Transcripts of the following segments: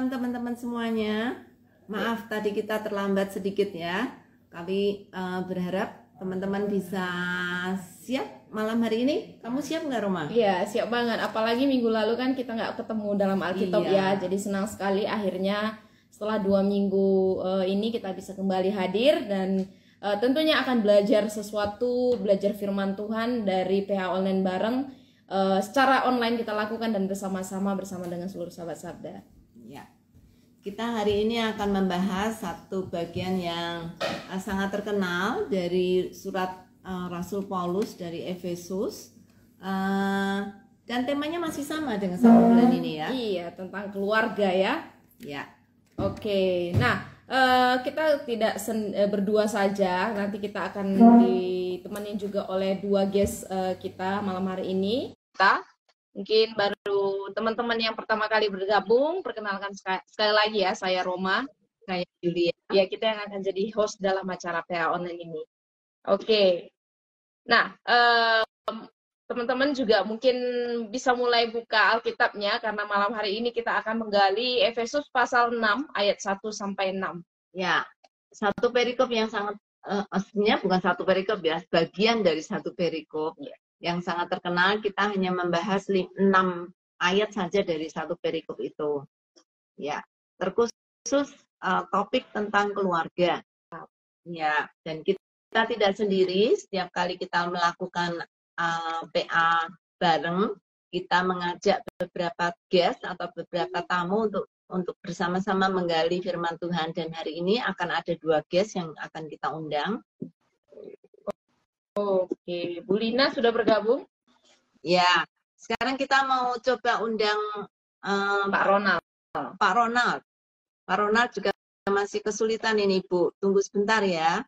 malam teman-teman semuanya. Maaf tadi kita terlambat sedikit ya. Kami berharap teman-teman bisa siap malam hari ini. Kamu siap nggak, Roma? Iya, siap banget. Apalagi minggu lalu kan kita nggak ketemu dalam Alkitab Iya. ya. Jadi senang sekali akhirnya setelah 2 minggu ini kita bisa kembali hadir dan tentunya akan belajar sesuatu, belajar firman Tuhan dari PH Online bareng. Secara online kita lakukan dan bersama-sama bersama dengan seluruh sahabat Sabda. Ya. Kita hari ini akan membahas satu bagian yang sangat terkenal dari surat Rasul Paulus dari Efesus. Dan temanya masih sama dengan satu bulan ini ya. Iya, tentang keluarga ya. Ya. Oke, nah kita tidak berdua saja. Nanti kita akan ditemani juga oleh 2 guest kita malam hari ini. Mungkin baru teman-teman yang pertama kali bergabung, perkenalkan sekali lagi ya, saya Roma, saya Julia. Ya, kita yang akan jadi host dalam acara PH Online ini. Oke, nah teman-teman juga mungkin bisa mulai buka Alkitabnya karena malam hari ini kita akan menggali Efesus pasal 6 ayat 1 sampai 6. Ya, satu perikop yang sangat aslinya bukan satu perikop ya, bagian dari satu perikop yang sangat terkenal. Kita hanya membahas 6 ayat saja dari satu perikop itu. Ya, terkhusus topik tentang keluarga. Ya, dan kita tidak sendiri. Setiap kali kita melakukan PA bareng, kita mengajak beberapa guest atau beberapa tamu untuk bersama-sama menggali firman Tuhan. Dan hari ini akan ada 2 guest yang akan kita undang. Oke, Bu Lina sudah bergabung? Ya, sekarang kita mau coba undang Pak Ronald. Pak Ronald. Pak Ronald juga masih kesulitan ini, Bu. Tunggu sebentar ya.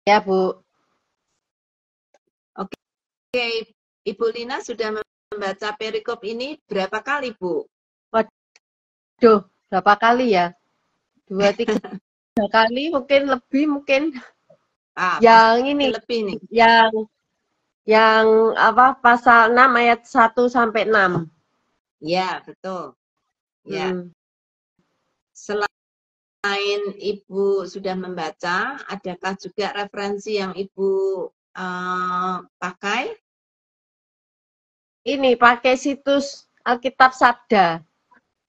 Ya, Bu. Oke, Ibu Lina sudah membaca perikop ini berapa kali, Bu? Waduh, berapa kali ya? 2, 3 kali, mungkin lebih, mungkin. Yang ini lebih nih. Yang apa, pasal 6 ayat 1 sampai 6. Ya, betul. Ya. Selain Ibu sudah membaca, adakah juga referensi yang Ibu pakai? Ini pakai situs Alkitab Sabda.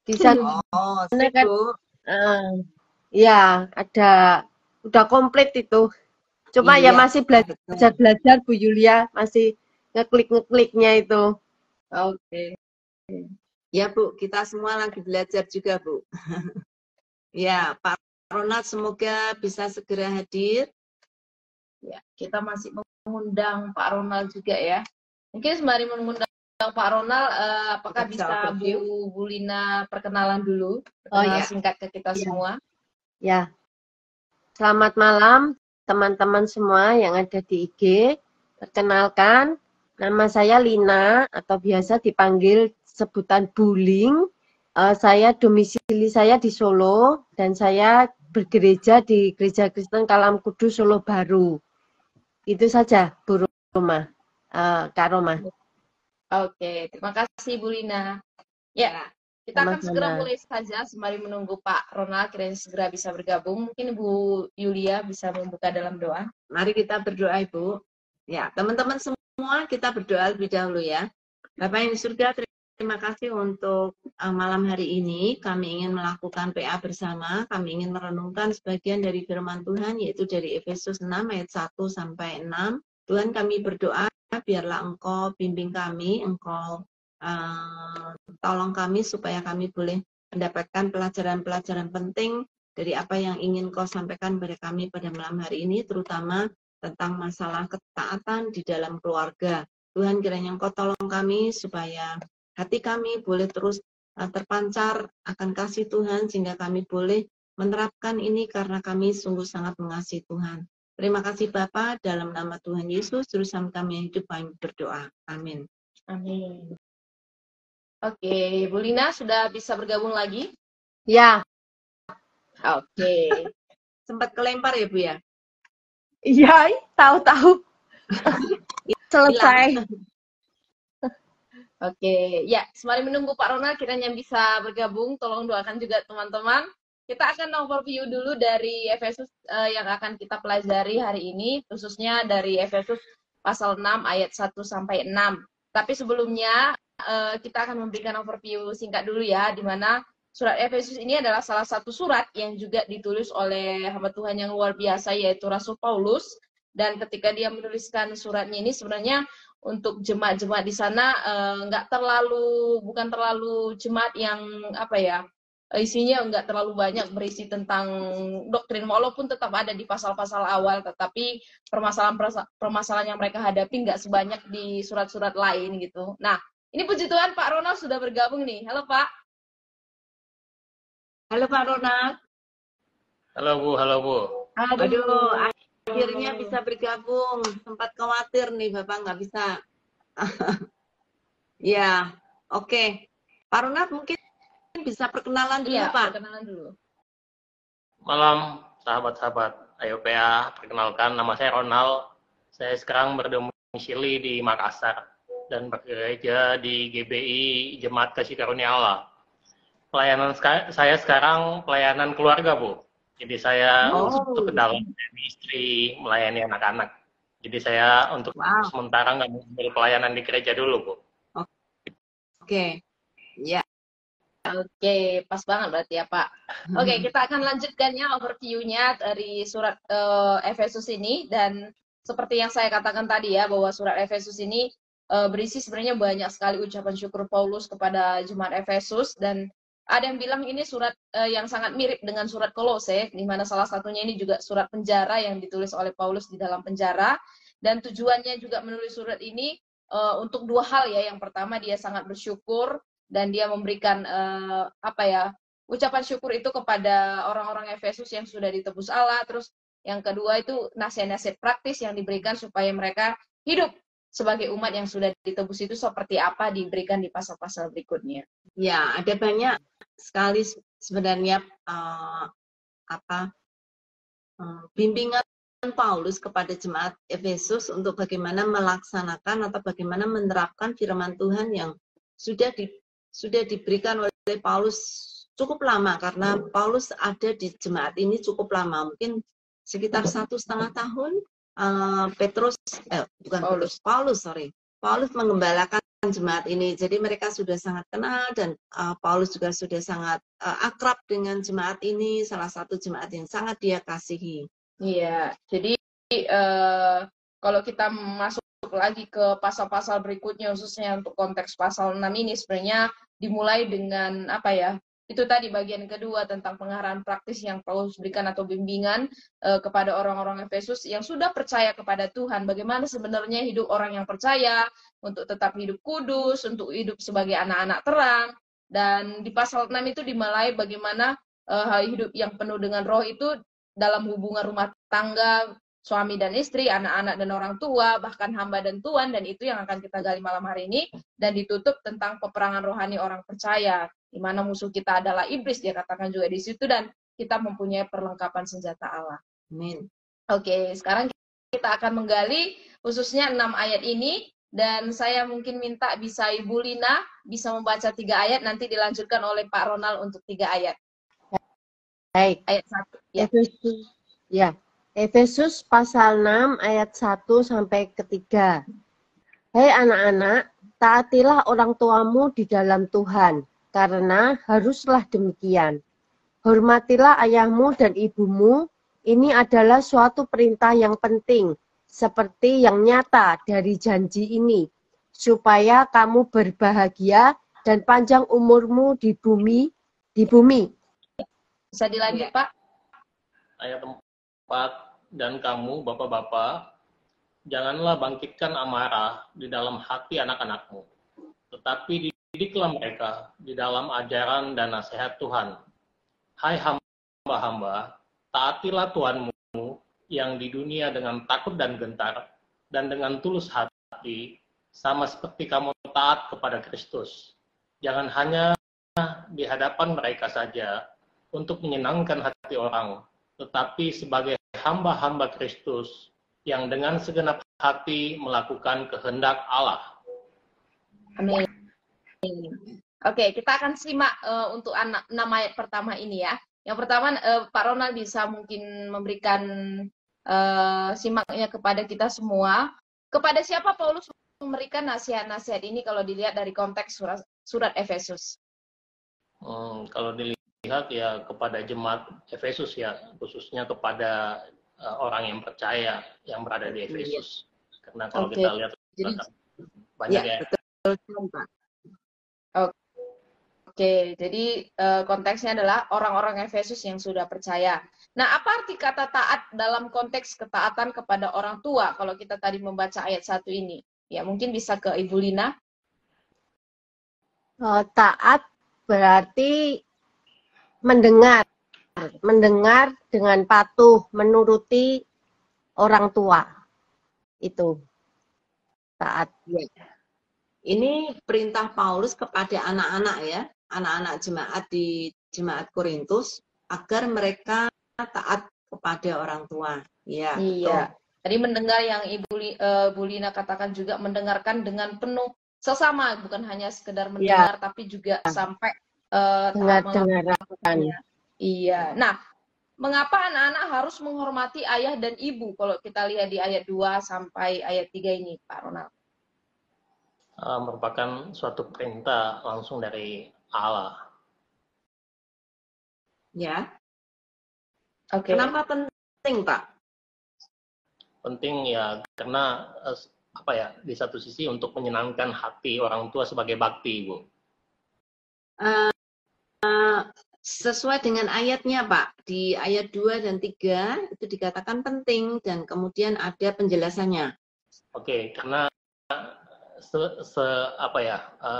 Di sana kan, ya ada, udah komplit itu. Cuma ya masih belajar Bu Yulia, masih ngeklik-ngekliknya itu. Oke. Ya Bu, kita semua lagi belajar juga Bu. Ya, Pak Ronald semoga bisa segera hadir. Ya, kita masih mengundang Pak Ronald juga ya. Mungkin sembari mengundang Pak Ronald, apakah bisa Bu Lina perkenalan dulu? Singkat ke kita semua. Ya. Selamat malam teman-teman semua yang ada di IG. Perkenalkan, nama saya Lina atau biasa dipanggil sebutan Buling. Domisili saya di Solo dan saya bergereja di Gereja Kristen Kalam Kudus Solo Baru. Itu saja, Bu Roma, Kak Roma. Oke, terima kasih Bu Lina. Ya, kita akan segera mulai saja sembari menunggu Pak Ronald kiranya segera bisa bergabung. Mungkin Bu Yulia bisa membuka dalam doa. Mari kita berdoa, Ibu. Ya, teman-teman semua kita berdoa lebih dahulu ya. Bapak yang di surga, terima kasih untuk malam hari ini. Kami ingin melakukan PA bersama. Kami ingin merenungkan sebagian dari firman Tuhan, yaitu dari Efesus 6 ayat 1 sampai 6. Tuhan, kami berdoa biarlah Engkau bimbing kami, Engkau tolong kami supaya kami boleh mendapatkan pelajaran-pelajaran penting dari apa yang ingin Kau sampaikan kepada kami pada malam hari ini, terutama tentang masalah ketaatan di dalam keluarga. Tuhan, kiranya Engkau tolong kami supaya hati kami boleh terus terpancar akan kasih Tuhan, sehingga kami boleh menerapkan ini karena kami sungguh sangat mengasihi Tuhan. Terima kasih Bapa, dalam nama Tuhan Yesus, terusan kami yang hidup kami berdoa. Amin. Amin. Oke, Bu Lina sudah bisa bergabung lagi? Ya. Oke. Sempat kelempar ya Bu ya? Iya, tahu-tahu. Selesai. Oke, ya, sembari menunggu Pak Ronald, kiranya bisa bergabung, tolong doakan juga teman-teman. Kita akan overview dulu dari Efesus yang akan kita pelajari hari ini, khususnya dari Efesus pasal 6 ayat 1 sampai 6. Tapi sebelumnya kita akan memberikan overview singkat dulu ya, di mana surat Efesus ini adalah salah satu surat yang juga ditulis oleh hamba Tuhan yang luar biasa, yaitu Rasul Paulus. Dan ketika dia menuliskan suratnya ini sebenarnya untuk jemaat-jemaat di sana bukan terlalu jemaat yang apa ya, isinya nggak terlalu banyak berisi tentang doktrin, walaupun tetap ada di pasal-pasal awal, tetapi permasalahan yang mereka hadapi nggak sebanyak di surat-surat lain gitu. Nah, ini puji Tuhan Pak Ronald sudah bergabung nih. Halo Pak. Halo Pak Ronald. Halo Bu, halo Bu. Aduh, akhirnya bisa bergabung. Sempat khawatir nih Bapak nggak bisa. Ya, oke. Pak Ronald mungkin bisa perkenalan dulu, Iya, Pak. perkenalan dulu. Malam sahabat-sahabat Ayo PA, perkenalkan nama saya Ronald. Saya sekarang berdomisili di Makassar dan bekerja di GBI Jemaat Kasih Karunia Allah. Pelayanan saya sekarang pelayanan keluarga, Bu. Jadi saya untuk ke dalam istri, melayani anak-anak. Jadi saya untuk sementara nggak mau berpelayanan di gereja dulu, Bu. Oke. Ya. Oke, pas banget berarti ya Pak. Oke, kita akan lanjutkan ya overview-nya dari surat Efesus ini. Dan seperti yang saya katakan tadi ya, bahwa surat Efesus ini berisi sebenarnya banyak sekali ucapan syukur Paulus kepada jemaat Efesus. Dan ada yang bilang ini surat yang sangat mirip dengan surat Kolose, di mana salah satunya ini juga surat penjara yang ditulis oleh Paulus di dalam penjara. Dan tujuannya juga menulis surat ini untuk dua hal ya. Yang pertama, dia sangat bersyukur dan dia memberikan ucapan syukur itu kepada orang-orang Efesus yang sudah ditebus Allah. Terus yang kedua itu nasihat-nasihat praktis yang diberikan supaya mereka hidup sebagai umat yang sudah ditebus itu seperti apa diberikan di pasal-pasal berikutnya. Ya, ada banyak sekali sebenarnya bimbingan Paulus kepada jemaat Efesus untuk bagaimana melaksanakan atau bagaimana menerapkan firman Tuhan yang sudah diberikan oleh Paulus cukup lama, karena Paulus ada di jemaat ini cukup lama, mungkin sekitar 1,5 tahun. Paulus menggembalakan jemaat ini, jadi mereka sudah sangat kenal dan Paulus juga sudah sangat akrab dengan jemaat ini, salah satu jemaat yang sangat dia kasihi. Iya, jadi kalau kita masuk lagi ke pasal-pasal berikutnya, khususnya untuk konteks pasal 6 ini sebenarnya dimulai dengan itu tadi bagian kedua tentang pengarahan praktis yang Paulus berikan atau bimbingan kepada orang-orang Efesus yang sudah percaya kepada Tuhan. Bagaimana sebenarnya hidup orang yang percaya untuk tetap hidup kudus, untuk hidup sebagai anak-anak terang. Dan di pasal 6 itu dimulai bagaimana hidup yang penuh dengan roh itu dalam hubungan rumah tangga, suami dan istri, anak-anak dan orang tua, bahkan hamba dan tuan, dan itu yang akan kita gali malam hari ini. Dan ditutup tentang peperangan rohani orang percaya, di mana musuh kita adalah iblis, dia katakan juga di situ, dan kita mempunyai perlengkapan senjata Allah. Amin. Oke, sekarang kita akan menggali khususnya 6 ayat ini, dan saya mungkin minta bisa Ibu Lina bisa membaca 3 ayat, nanti dilanjutkan oleh Pak Ronald untuk 3 ayat. Baik. Ayat 1. Ya. Efesus, ya. Efesus pasal 6 ayat 1 sampai 3. Hai anak-anak, taatilah orang tuamu di dalam Tuhan, karena haruslah demikian. Hormatilah ayahmu dan ibumu, ini adalah suatu perintah yang penting, seperti yang nyata dari janji ini, supaya kamu berbahagia dan panjang umurmu di bumi. Bisa dilanjut, Pak? Ayat 4, dan kamu, bapak-bapak, janganlah bangkitkan amarah di dalam hati anak-anakmu, tetapi didiklah mereka di dalam ajaran dan nasihat Tuhan. Hai hamba-hamba, taatilah Tuhanmu yang di dunia dengan takut dan gentar, dan dengan tulus hati, sama seperti kamu taat kepada Kristus. Jangan hanya di hadapan mereka saja, untuk menyenangkan hati orang, tetapi sebagai hamba-hamba Kristus yang dengan segenap hati melakukan kehendak Allah. Amin. Oke, kita akan simak untuk nama ayat pertama ini ya. Yang pertama, Pak Ronald bisa mungkin memberikan simaknya kepada kita semua. Kepada siapa Paulus memberikan nasihat-nasihat ini kalau dilihat dari konteks surat Efesus? Kalau dilihat ya kepada jemaat Efesus ya, khususnya kepada orang yang percaya yang berada di Efesus. Karena kalau kita lihat banyak ya. Betul, Pak. Oke, jadi konteksnya adalah orang-orang Efesus yang sudah percaya. Nah, apa arti kata taat dalam konteks ketaatan kepada orang tua? Kalau kita tadi membaca ayat 1 ini, ya mungkin bisa ke Ibu Lina. Taat berarti mendengar dengan patuh, menuruti orang tua. Itu taat. Ini perintah Paulus kepada anak-anak ya, anak-anak jemaat di jemaat Korintus agar mereka taat kepada orang tua. Ya, iya. Tadi mendengar yang Bu Lina katakan juga mendengarkan dengan penuh sesama, bukan hanya sekedar mendengar, tapi juga sampai dengar-dengarkan. Iya. Nah, mengapa anak-anak harus menghormati ayah dan ibu? Kalau kita lihat di ayat 2 sampai ayat 3 ini, Pak Ronald. Merupakan suatu perintah langsung dari Allah. Ya. Oke. Kenapa penting, Pak? Penting ya karena di satu sisi untuk menyenangkan hati orang tua sebagai bakti, Bu. Sesuai dengan ayatnya, Pak. Di ayat 2 dan 3 itu dikatakan penting dan kemudian ada penjelasannya. Oke, karena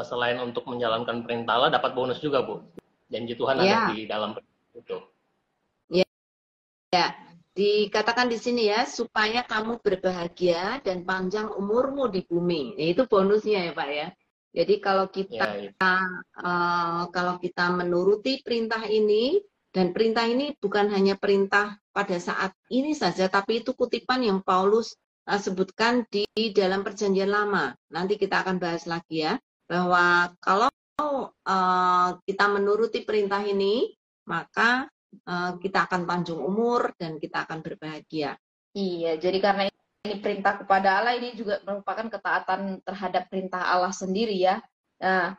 selain untuk menjalankan perintah Allah dapat bonus juga, Bu. Janji Tuhan ada di dalam itu. Ya, dikatakan di sini ya, supaya kamu berbahagia dan panjang umurmu di bumi. Nah, itu bonusnya ya, Pak ya. Jadi kalau kita menuruti perintah ini, dan perintah ini bukan hanya perintah pada saat ini saja, tapi itu kutipan yang Paulus sebutkan di dalam Perjanjian Lama. Nanti kita akan bahas lagi ya, bahwa kalau kita menuruti perintah ini, maka kita akan panjang umur dan kita akan berbahagia. Iya, jadi karena ini perintah kepada Allah, ini juga merupakan ketaatan terhadap perintah Allah sendiri ya. Nah,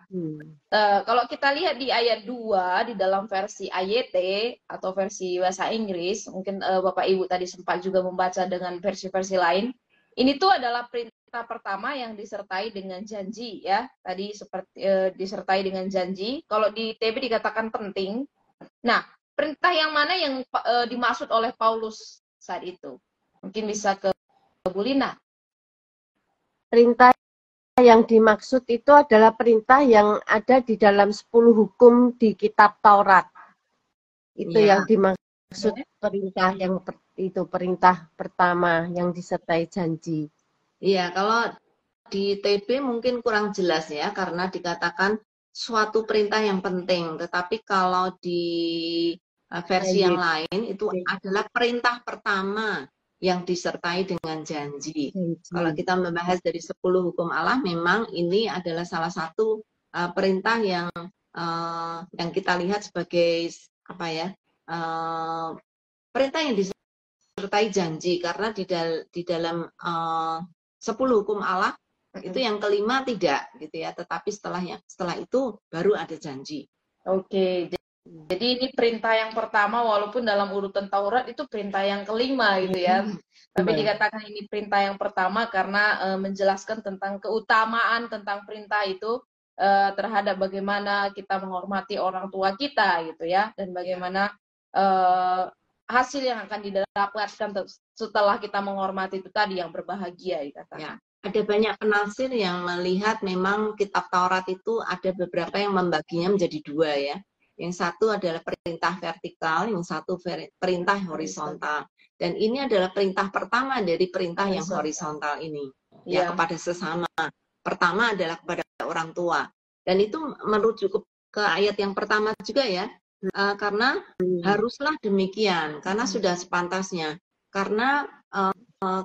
kalau kita lihat di ayat 2 di dalam versi AYT atau versi bahasa Inggris, mungkin Bapak Ibu tadi sempat juga membaca dengan versi-versi lain. Ini tuh adalah perintah pertama yang disertai dengan janji ya. Tadi seperti disertai dengan janji. Kalau di TB dikatakan penting. Nah, perintah yang mana yang dimaksud oleh Paulus saat itu? Mungkin bisa ke Bu Lina. Perintah yang dimaksud itu adalah perintah yang ada di dalam 10 hukum di kitab Taurat. Itu yang dimaksud perintah yang itu perintah pertama yang disertai janji. Iya, kalau di TB mungkin kurang jelas ya, karena dikatakan suatu perintah yang penting. Tetapi kalau di versi yang lain itu adalah perintah pertama yang disertai dengan janji. Kalau kita membahas dari 10 hukum Allah, memang ini adalah salah satu perintah yang kita lihat sebagai perintah yang disertai janji, karena di dalam 10 hukum Allah itu yang kelima tidak gitu ya, tetapi setelah itu baru ada janji. Oke. Jadi ini perintah yang pertama, walaupun dalam urutan Taurat itu perintah yang kelima gitu ya. Tapi dikatakan ini perintah yang pertama karena menjelaskan tentang keutamaan tentang perintah itu terhadap bagaimana kita menghormati orang tua kita gitu ya, dan bagaimana hasil yang akan didapatkan setelah kita menghormati itu tadi yang berbahagia dikatakan. Ya. Ada banyak penafsir yang melihat memang kitab Taurat itu ada beberapa yang membaginya menjadi dua ya. Yang satu adalah perintah vertikal, yang satu perintah horizontal. Dan ini adalah perintah pertama dari perintah yang horizontal ini. Ya, kepada sesama. Pertama adalah kepada orang tua. Dan itu merujuk ke ayat yang pertama juga ya. Karena haruslah demikian, karena sudah sepantasnya. Karena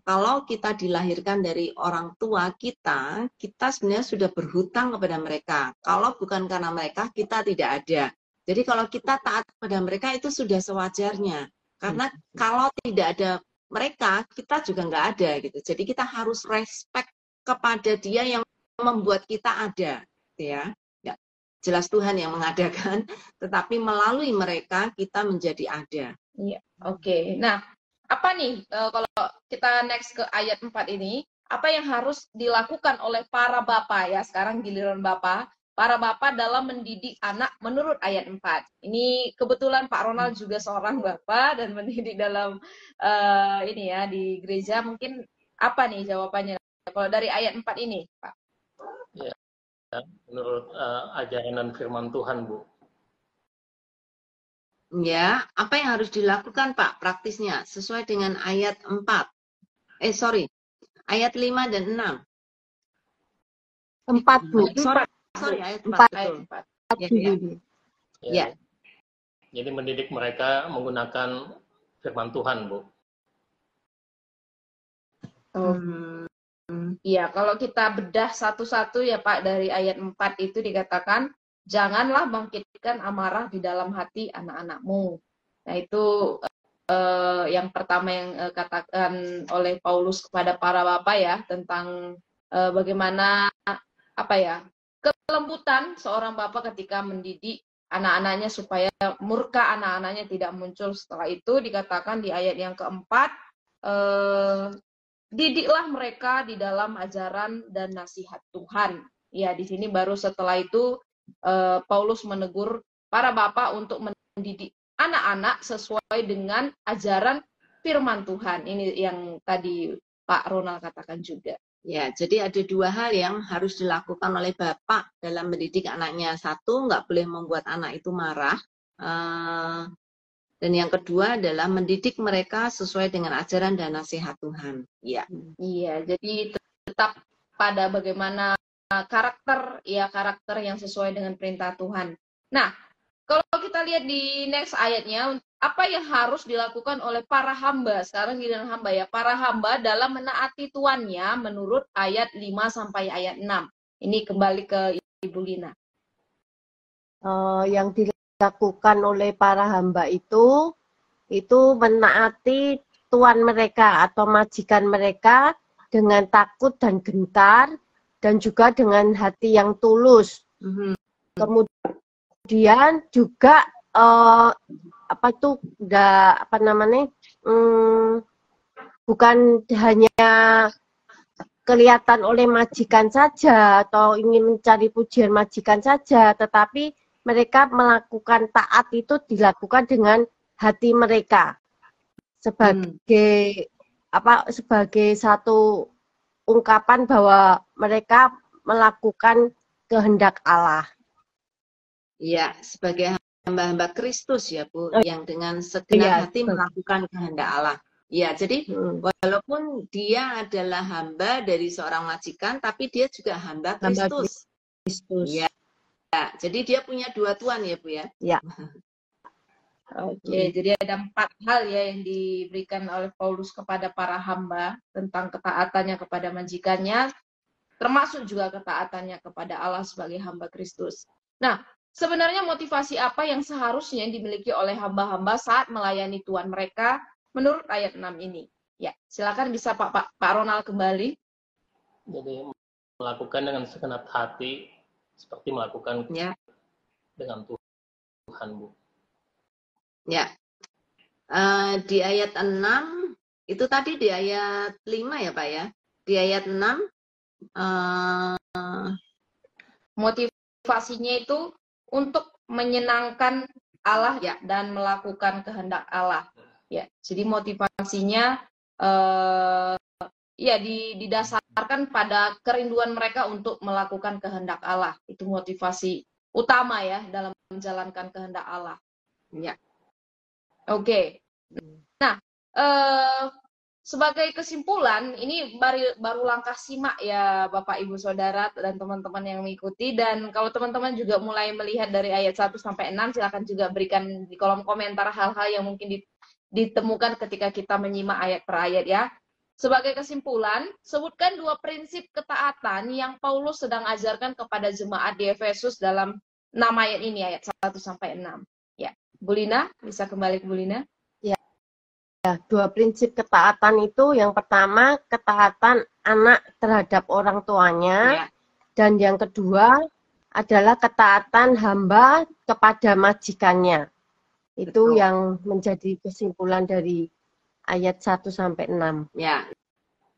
kalau kita dilahirkan dari orang tua kita sebenarnya sudah berhutang kepada mereka. Kalau bukan karena mereka, kita tidak ada. Jadi kalau kita taat kepada mereka itu sudah sewajarnya. Karena kalau tidak ada mereka, kita juga nggak ada gitu. Jadi kita harus respect kepada dia yang membuat kita ada, ya. Ya, jelas Tuhan yang mengadakan, tetapi melalui mereka kita menjadi ada. Iya, oke. Nah, apa nih kalau kita next ke ayat 4 ini, apa yang harus dilakukan oleh para bapak ya? Sekarang giliran bapak, para bapak dalam mendidik anak menurut ayat 4. Ini kebetulan Pak Ronald juga seorang bapak dan mendidik dalam ini ya di gereja. Mungkin apa nih jawabannya kalau dari ayat 4 ini, Pak? Ya, menurut ajaran dan firman Tuhan, Bu. Ya, apa yang harus dilakukan Pak praktisnya sesuai dengan ayat 4? Ayat 5 dan 6. 4, Bu. Sorry, ayat 4. Ayat 4. Ya. Jadi mendidik mereka menggunakan firman Tuhan, Bu. Iya, kalau kita bedah satu-satu ya Pak, dari ayat 4 itu dikatakan, janganlah bangkitkan amarah di dalam hati anak-anakmu. Nah itu yang pertama yang katakan oleh Paulus kepada para bapak ya, tentang bagaimana kelembutan seorang bapak ketika mendidik anak-anaknya supaya murka anak-anaknya tidak muncul. Setelah itu dikatakan di ayat yang keempat, didiklah mereka di dalam ajaran dan nasihat Tuhan. Ya, di sini baru setelah itu Paulus menegur para bapak untuk mendidik anak-anak sesuai dengan ajaran firman Tuhan. Ini yang tadi Pak Ronald katakan juga. Ya, jadi ada dua hal yang harus dilakukan oleh bapak dalam mendidik anaknya. Satu, nggak boleh membuat anak itu marah. Dan yang kedua adalah mendidik mereka sesuai dengan ajaran dan nasihat Tuhan. Ya. Iya, jadi tetap pada bagaimana karakter yang sesuai dengan perintah Tuhan. Nah, kalau kita lihat di next ayatnya, apa yang harus dilakukan oleh para hamba, sekarang giliran hamba ya, para hamba dalam menaati tuannya menurut ayat 5 sampai ayat 6. Ini kembali ke Ibu Lina. Yang dilakukan oleh para hamba itu menaati tuan mereka atau majikan mereka dengan takut dan gentar, dan juga dengan hati yang tulus. Kemudian juga bukan hanya kelihatan oleh majikan saja atau ingin mencari pujian majikan saja, tetapi mereka melakukan taat itu dilakukan dengan hati mereka sebagai satu ungkapan bahwa mereka melakukan kehendak Allah. Ya, sebagai hamba-hamba Kristus ya Bu, yang dengan segenap hati melakukan kehendak Allah. Ya, jadi walaupun dia adalah hamba dari seorang majikan, tapi dia juga hamba Kristus. Ya, jadi dia punya dua tuan ya Bu ya. Ya. Oke, jadi ada 4 hal ya yang diberikan oleh Paulus kepada para hamba tentang ketaatannya kepada majikannya, termasuk juga ketaatannya kepada Allah sebagai hamba Kristus. Nah, sebenarnya motivasi apa yang seharusnya dimiliki oleh hamba-hamba saat melayani Tuhan mereka menurut ayat 6 ini? Ya, silakan bisa Pak Ronald kembali. Jadi melakukan dengan segenap hati seperti melakukan dengan Tuhan, Bu. Ya, di ayat 6, itu tadi di ayat 5 ya Pak ya. Di ayat 6, motivasinya itu untuk menyenangkan Allah ya, dan melakukan kehendak Allah. Ya, jadi motivasinya didasarkan pada kerinduan mereka untuk melakukan kehendak Allah. Itu motivasi utama ya dalam menjalankan kehendak Allah. Ya. Oke. Nah, sebagai kesimpulan, ini baru langkah simak ya Bapak Ibu Saudara dan teman-teman yang mengikuti. Dan kalau teman-teman juga mulai melihat dari ayat 1 sampai 6, silakan juga berikan di kolom komentar hal-hal yang mungkin ditemukan ketika kita menyimak ayat per ayat ya. Sebagai kesimpulan, sebutkan 2 prinsip ketaatan yang Paulus sedang ajarkan kepada jemaat di Efesus dalam 6 ayat ini, ayat 1-6. Ya, Bu Lina, bisa kembali ke Bu Lina. Ya, 2 prinsip ketaatan itu, yang pertama ketaatan anak terhadap orang tuanya, Ya. dan yang kedua adalah ketaatan hamba kepada majikannya. Itu Betul. yang menjadi kesimpulan dari ayat 1-6. Ya,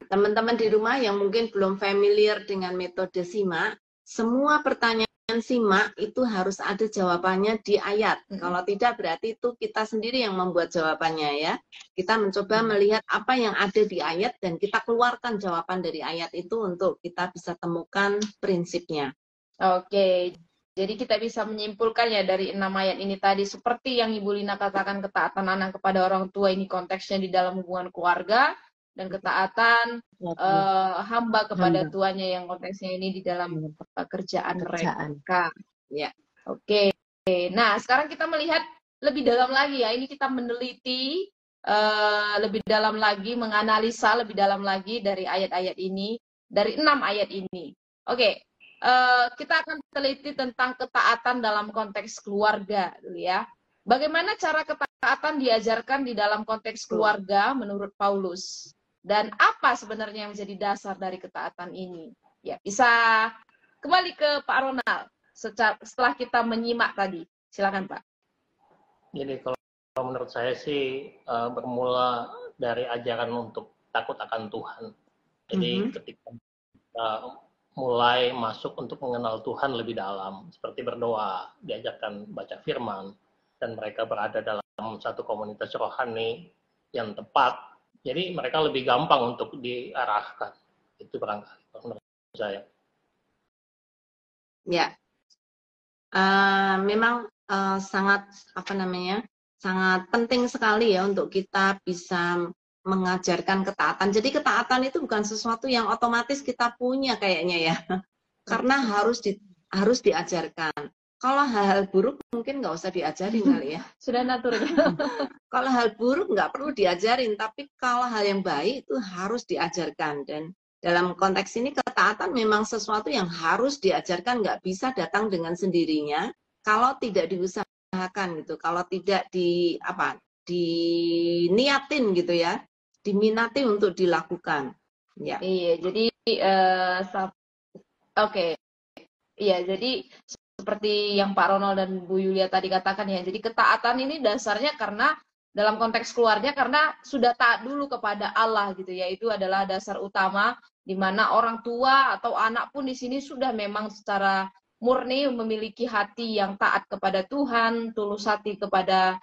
teman-teman di rumah yang mungkin belum familiar dengan metode simak, semua pertanyaan simak itu harus ada jawabannya di ayat. Kalau tidak berarti itu kita sendiri yang membuat jawabannya ya. Kita mencoba melihat apa yang ada di ayat dan kita keluarkan jawaban dari ayat itu untuk kita bisa temukan prinsipnya. Oke, jadi kita bisa menyimpulkan ya dari 6 ayat ini tadi, seperti yang Ibu Lina katakan, ketaatan anak kepada orang tua ini konteksnya di dalam hubungan keluarga, dan ketaatan hamba kepada tuannya yang konteksnya ini di dalam pekerjaan mereka. Ya. Oke, nah sekarang kita melihat lebih dalam lagi ya, ini kita meneliti lebih dalam lagi, menganalisa lebih dalam lagi dari ayat-ayat ini, dari 6 ayat ini. Oke. Kita akan teliti tentang ketaatan dalam konteks keluarga dulu ya. Bagaimana cara ketaatan diajarkan di dalam konteks keluarga menurut Paulus? Dan apa sebenarnya yang menjadi dasar dari ketaatan ini? Ya, bisa kembali ke Pak Ronald setelah kita menyimak tadi. Silakan Pak. Jadi kalau menurut saya sih bermula dari ajaran untuk takut akan Tuhan. Jadi ketika kita mulai masuk untuk mengenal Tuhan lebih dalam, seperti berdoa, diajarkan baca firman, dan mereka berada dalam satu komunitas rohani yang tepat, jadi mereka lebih gampang untuk diarahkan. Itu barangkali menurut saya. Ya, memang sangat sangat penting sekali ya untuk kita bisa mengajarkan ketaatan. Jadi ketaatan itu bukan sesuatu yang otomatis kita punya kayaknya ya, karena harus diajarkan. Kalau hal-hal buruk mungkin nggak usah diajarin kali ya. Sudah naturnya. Kalau hal buruk nggak perlu diajarin, tapi kalau hal yang baik itu harus diajarkan. Dan dalam konteks ini ketaatan memang sesuatu yang harus diajarkan, nggak bisa datang dengan sendirinya kalau tidak diusahakan gitu, kalau tidak diniatin gitu ya, diminati untuk dilakukan. Ya. Iya, jadi oke. Iya, jadi seperti yang Pak Ronald dan Bu Yulia tadi katakan ya, jadi ketaatan ini dasarnya karena dalam konteks keluarga karena sudah taat dulu kepada Allah gitu ya, itu adalah dasar utama di mana orang tua atau anak pun di sini sudah memang secara murni memiliki hati yang taat kepada Tuhan, tulus hati kepada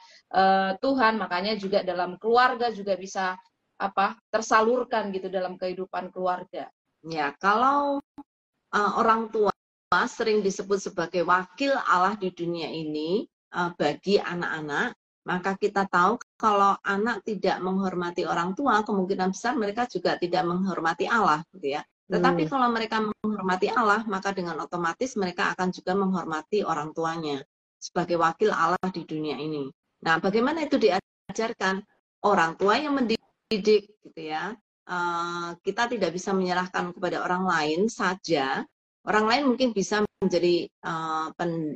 Tuhan, makanya juga dalam keluarga juga bisa tersalurkan gitu dalam kehidupan keluarga. Ya, kalau orang tua sering disebut sebagai wakil Allah di dunia ini bagi anak-anak, maka kita tahu kalau anak tidak menghormati orang tua, kemungkinan besar mereka juga tidak menghormati Allah, gitu ya. Tetapi kalau mereka menghormati Allah, maka dengan otomatis mereka akan juga menghormati orang tuanya sebagai wakil Allah di dunia ini. Nah, bagaimana itu diajarkan? Orang tua yang mendidik, gitu ya. Kita tidak bisa menyerahkan kepada orang lain saja. Orang lain mungkin bisa menjadi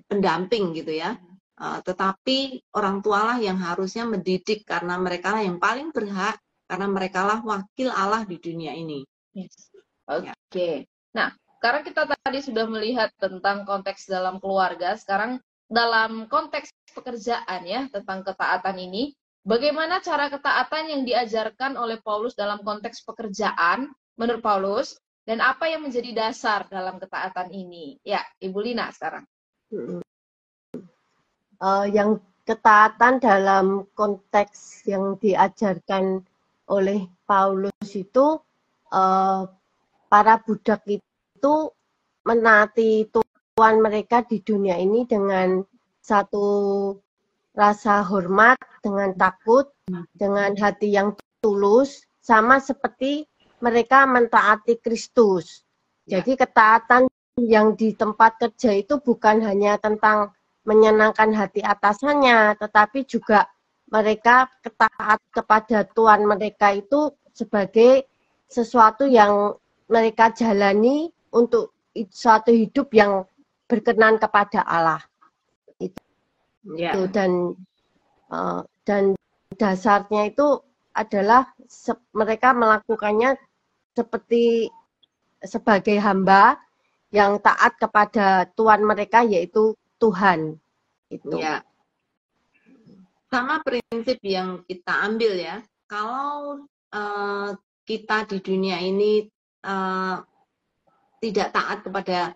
pendamping gitu ya, tetapi orang tualah yang harusnya mendidik karena mereka lah yang paling berhak, karena mereka lah wakil Allah di dunia ini. Yes. Oke. Nah, sekarang kita tadi sudah melihat tentang konteks dalam keluarga, sekarang dalam konteks pekerjaan ya, tentang ketaatan ini, bagaimana cara ketaatan yang diajarkan oleh Paulus dalam konteks pekerjaan menurut Paulus? Dan apa yang menjadi dasar dalam ketaatan ini? Ya, Ibu Lina sekarang. Yang ketaatan dalam konteks yang diajarkan oleh Paulus itu, para budak itu menaati Tuhan mereka di dunia ini dengan satu rasa hormat, dengan takut, dengan hati yang tulus, sama seperti mereka mentaati Kristus. Jadi ketaatan yang di tempat kerja itu bukan hanya tentang menyenangkan hati atasannya, tetapi juga mereka taat kepada Tuhan mereka itu sebagai sesuatu yang mereka jalani untuk suatu hidup yang berkenan kepada Allah. Ya. Itu dan dasarnya itu adalah mereka melakukannya seperti sebagai hamba yang taat kepada Tuhan mereka, yaitu Tuhan. Itu. Ya. Sama prinsip yang kita ambil ya. Kalau kita di dunia ini tidak taat kepada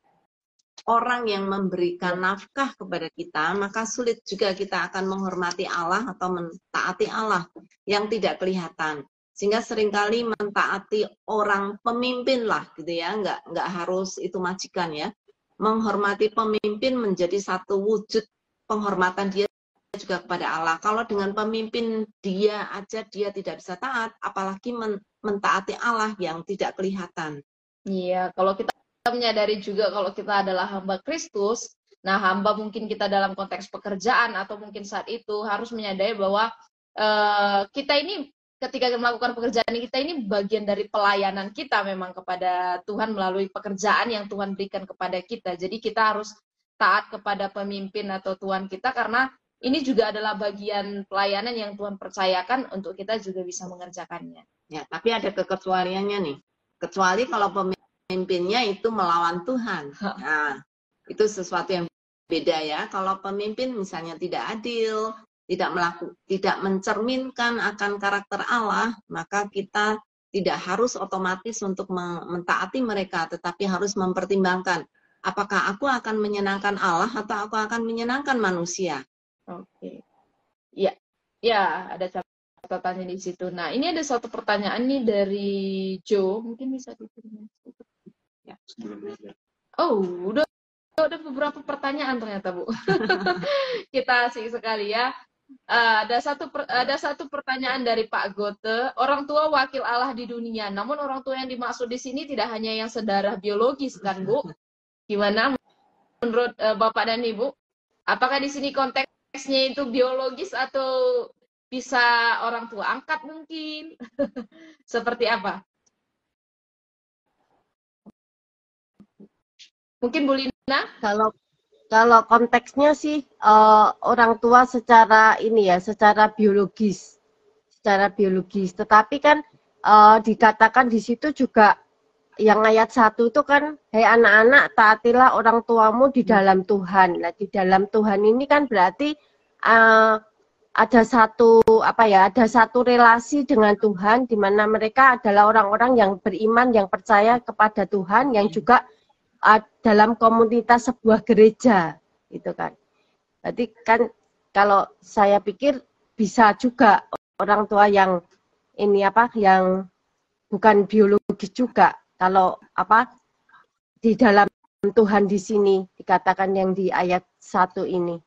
orang yang memberikan nafkah kepada kita, maka sulit juga kita akan menghormati Allah atau mentaati Allah yang tidak kelihatan. Sehingga seringkali mentaati orang pemimpin lah gitu ya, nggak harus itu majikan ya. Menghormati pemimpin menjadi satu wujud penghormatan dia juga kepada Allah. Kalau dengan pemimpin dia tidak bisa taat, apalagi mentaati Allah yang tidak kelihatan. Iya, kalau kita menyadari juga kalau kita adalah hamba Kristus, nah hamba mungkin kita dalam konteks pekerjaan atau mungkin saat itu harus menyadari bahwa kita ini ketika melakukan pekerjaan kita ini bagian dari pelayanan kita memang kepada Tuhan melalui pekerjaan yang Tuhan berikan kepada kita. Jadi kita harus taat kepada pemimpin atau Tuhan kita karena ini juga adalah bagian pelayanan yang Tuhan percayakan untuk kita juga bisa mengerjakannya. Ya, tapi ada kekecualiannya nih. Kecuali kalau pemimpinnya itu melawan Tuhan. Nah, itu sesuatu yang beda ya. Kalau pemimpin misalnya tidak adil, tidak mencerminkan akan karakter Allah, maka kita tidak harus otomatis untuk mentaati mereka, tetapi harus mempertimbangkan apakah aku akan menyenangkan Allah atau aku akan menyenangkan manusia. Oke. Ya, ya ada catatannya di situ. Nah, ini ada satu pertanyaan nih dari Joe, mungkin bisa dikirim. Ya. Oh, udah ada beberapa pertanyaan ternyata, Bu. Kita asik sekali ya. Ada satu pertanyaan dari Pak Gote. Orang tua wakil Allah di dunia. Namun orang tua yang dimaksud di sini tidak hanya yang sedarah biologis kan, Bu? Gimana menurut Bapak dan Ibu? Apakah di sini konteksnya itu biologis atau bisa orang tua angkat mungkin? Seperti apa? Mungkin Bu Lina? Kalau konteksnya sih orang tua secara biologis, Tetapi kan dikatakan di situ juga yang ayat 1 itu kan, hei anak-anak taatilah orang tuamu di dalam Tuhan. Nah, di dalam Tuhan ini kan berarti ada satu relasi dengan Tuhan di mana mereka adalah orang-orang yang beriman, yang percaya kepada Tuhan, yang juga dalam komunitas sebuah gereja, gitu kan. Berarti kan kalau saya pikir bisa juga orang tua yang yang bukan biologis juga, kalau di dalam Tuhan di sini dikatakan yang di ayat 1 ini.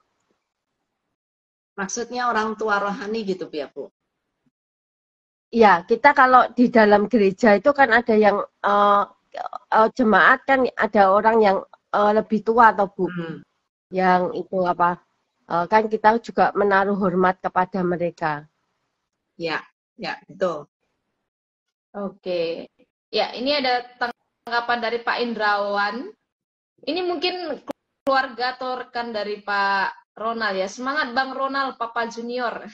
Maksudnya orang tua rohani gitu ya, Bu? Ya, kita kalau di dalam gereja itu kan ada yang jemaat kan ada orang yang lebih tua atau Bu, yang itu kan kita juga menaruh hormat kepada mereka. Ya, betul. Oke, ya ini ada tanggapan dari Pak Indrawan. Ini mungkin keluarga atau rekan dari Pak Ronald ya. Semangat Bang Ronald, Papa Junior.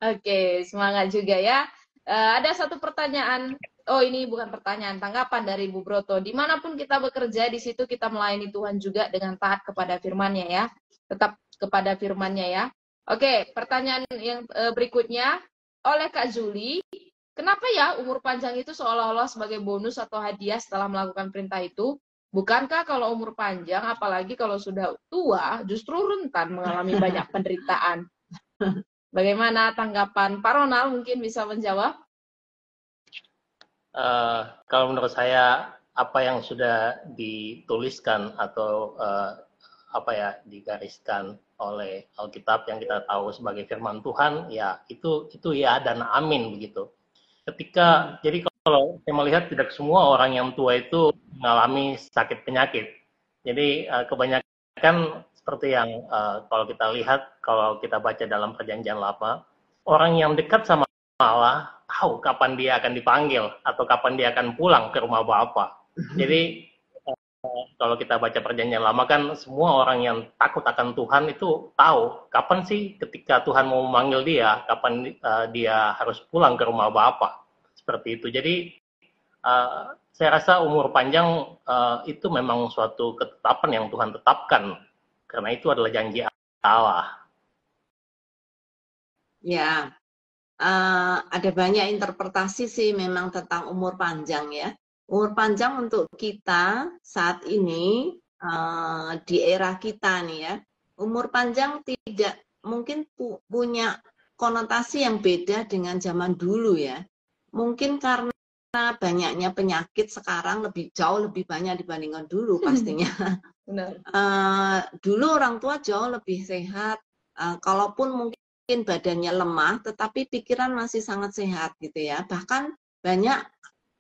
Oke, semangat juga ya. Ada satu pertanyaan. Oh, ini bukan pertanyaan, tanggapan dari Bu Broto. Dimanapun kita bekerja, di situ kita melayani Tuhan juga dengan taat kepada firman-Nya ya. Tetap kepada firman-Nya ya. Oke, pertanyaan yang berikutnya oleh Kak Juli. Kenapa ya umur panjang itu seolah-olah sebagai bonus atau hadiah setelah melakukan perintah itu? Bukankah kalau umur panjang, apalagi kalau sudah tua, justru rentan mengalami banyak penderitaan? Bagaimana tanggapan Pak Ronald? Mungkin bisa menjawab? Kalau menurut saya apa yang sudah dituliskan atau digariskan oleh Alkitab yang kita tahu sebagai firman Tuhan, ya itu ya dan amin begitu. Jadi kalau saya melihat tidak semua orang yang tua itu mengalami sakit penyakit. Jadi kebanyakan seperti yang kalau kita lihat, kalau kita baca dalam Perjanjian Lama, orang yang dekat sama malah tahu kapan dia akan dipanggil atau kapan dia akan pulang ke rumah Bapa. Jadi kalau kita baca Perjanjian Lama kan semua orang yang takut akan Tuhan itu tahu kapan sih ketika Tuhan mau memanggil dia, kapan dia harus pulang ke rumah Bapa. Seperti itu. Jadi saya rasa umur panjang itu memang suatu ketetapan yang Tuhan tetapkan, karena itu adalah janji Allah. Ya, ada banyak interpretasi sih memang tentang umur panjang ya. Umur panjang untuk kita saat ini di era kita nih ya, umur panjang tidak mungkin punya konotasi yang beda dengan zaman dulu ya. Mungkin karena banyaknya penyakit sekarang jauh lebih banyak dibandingkan dulu pastinya. Benar. Dulu orang tua jauh lebih sehat, kalaupun mungkin badannya lemah, tetapi pikiran masih sangat sehat gitu ya. Bahkan banyak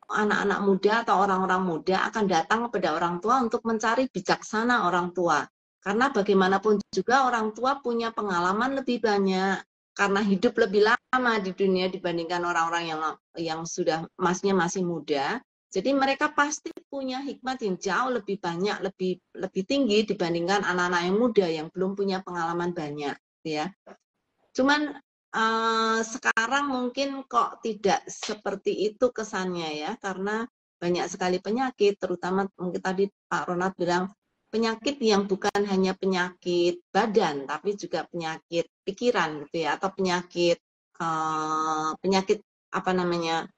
anak-anak muda atau orang-orang muda akan datang kepada orang tua untuk mencari bijaksana orang tua. Karena bagaimanapun juga orang tua punya pengalaman lebih banyak, karena hidup lebih lama di dunia dibandingkan orang-orang yang sudah masih muda. Jadi mereka pasti punya hikmat yang jauh lebih banyak, lebih tinggi dibandingkan anak-anak yang muda yang belum punya pengalaman banyak ya. Cuman sekarang mungkin kok tidak seperti itu kesannya ya, karena banyak sekali penyakit, terutama mungkin tadi Pak Ronald bilang, penyakit yang bukan hanya penyakit badan, tapi juga penyakit pikiran gitu ya, atau penyakit apa namanya,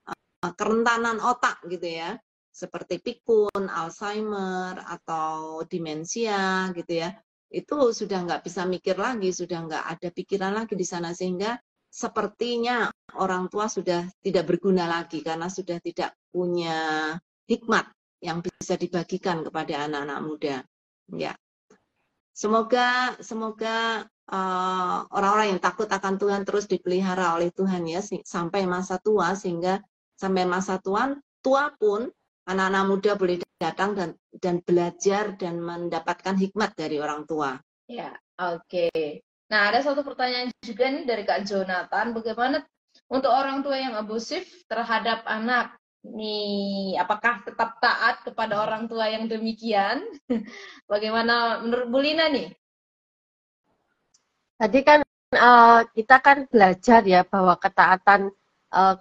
kerentanan otak gitu ya, seperti pikun, Alzheimer, atau demensia gitu ya. Itu sudah nggak bisa mikir lagi, sudah nggak ada pikiran lagi di sana, sehingga sepertinya orang tua sudah tidak berguna lagi karena sudah tidak punya hikmat yang bisa dibagikan kepada anak-anak muda. Ya, semoga orang-orang yang takut akan Tuhan terus dipelihara oleh Tuhan ya sampai masa tua, sehingga sampai masa tua pun anak-anak muda boleh datang dan belajar dan mendapatkan hikmat dari orang tua. Ya, oke. Nah, ada satu pertanyaan juga nih dari Kak Jonathan. Bagaimana untuk orang tua yang abusif terhadap anak? Nih, apakah tetap taat kepada orang tua yang demikian? Bagaimana menurut Bu Lina nih? Tadi kan kita kan belajar ya bahwa ketaatan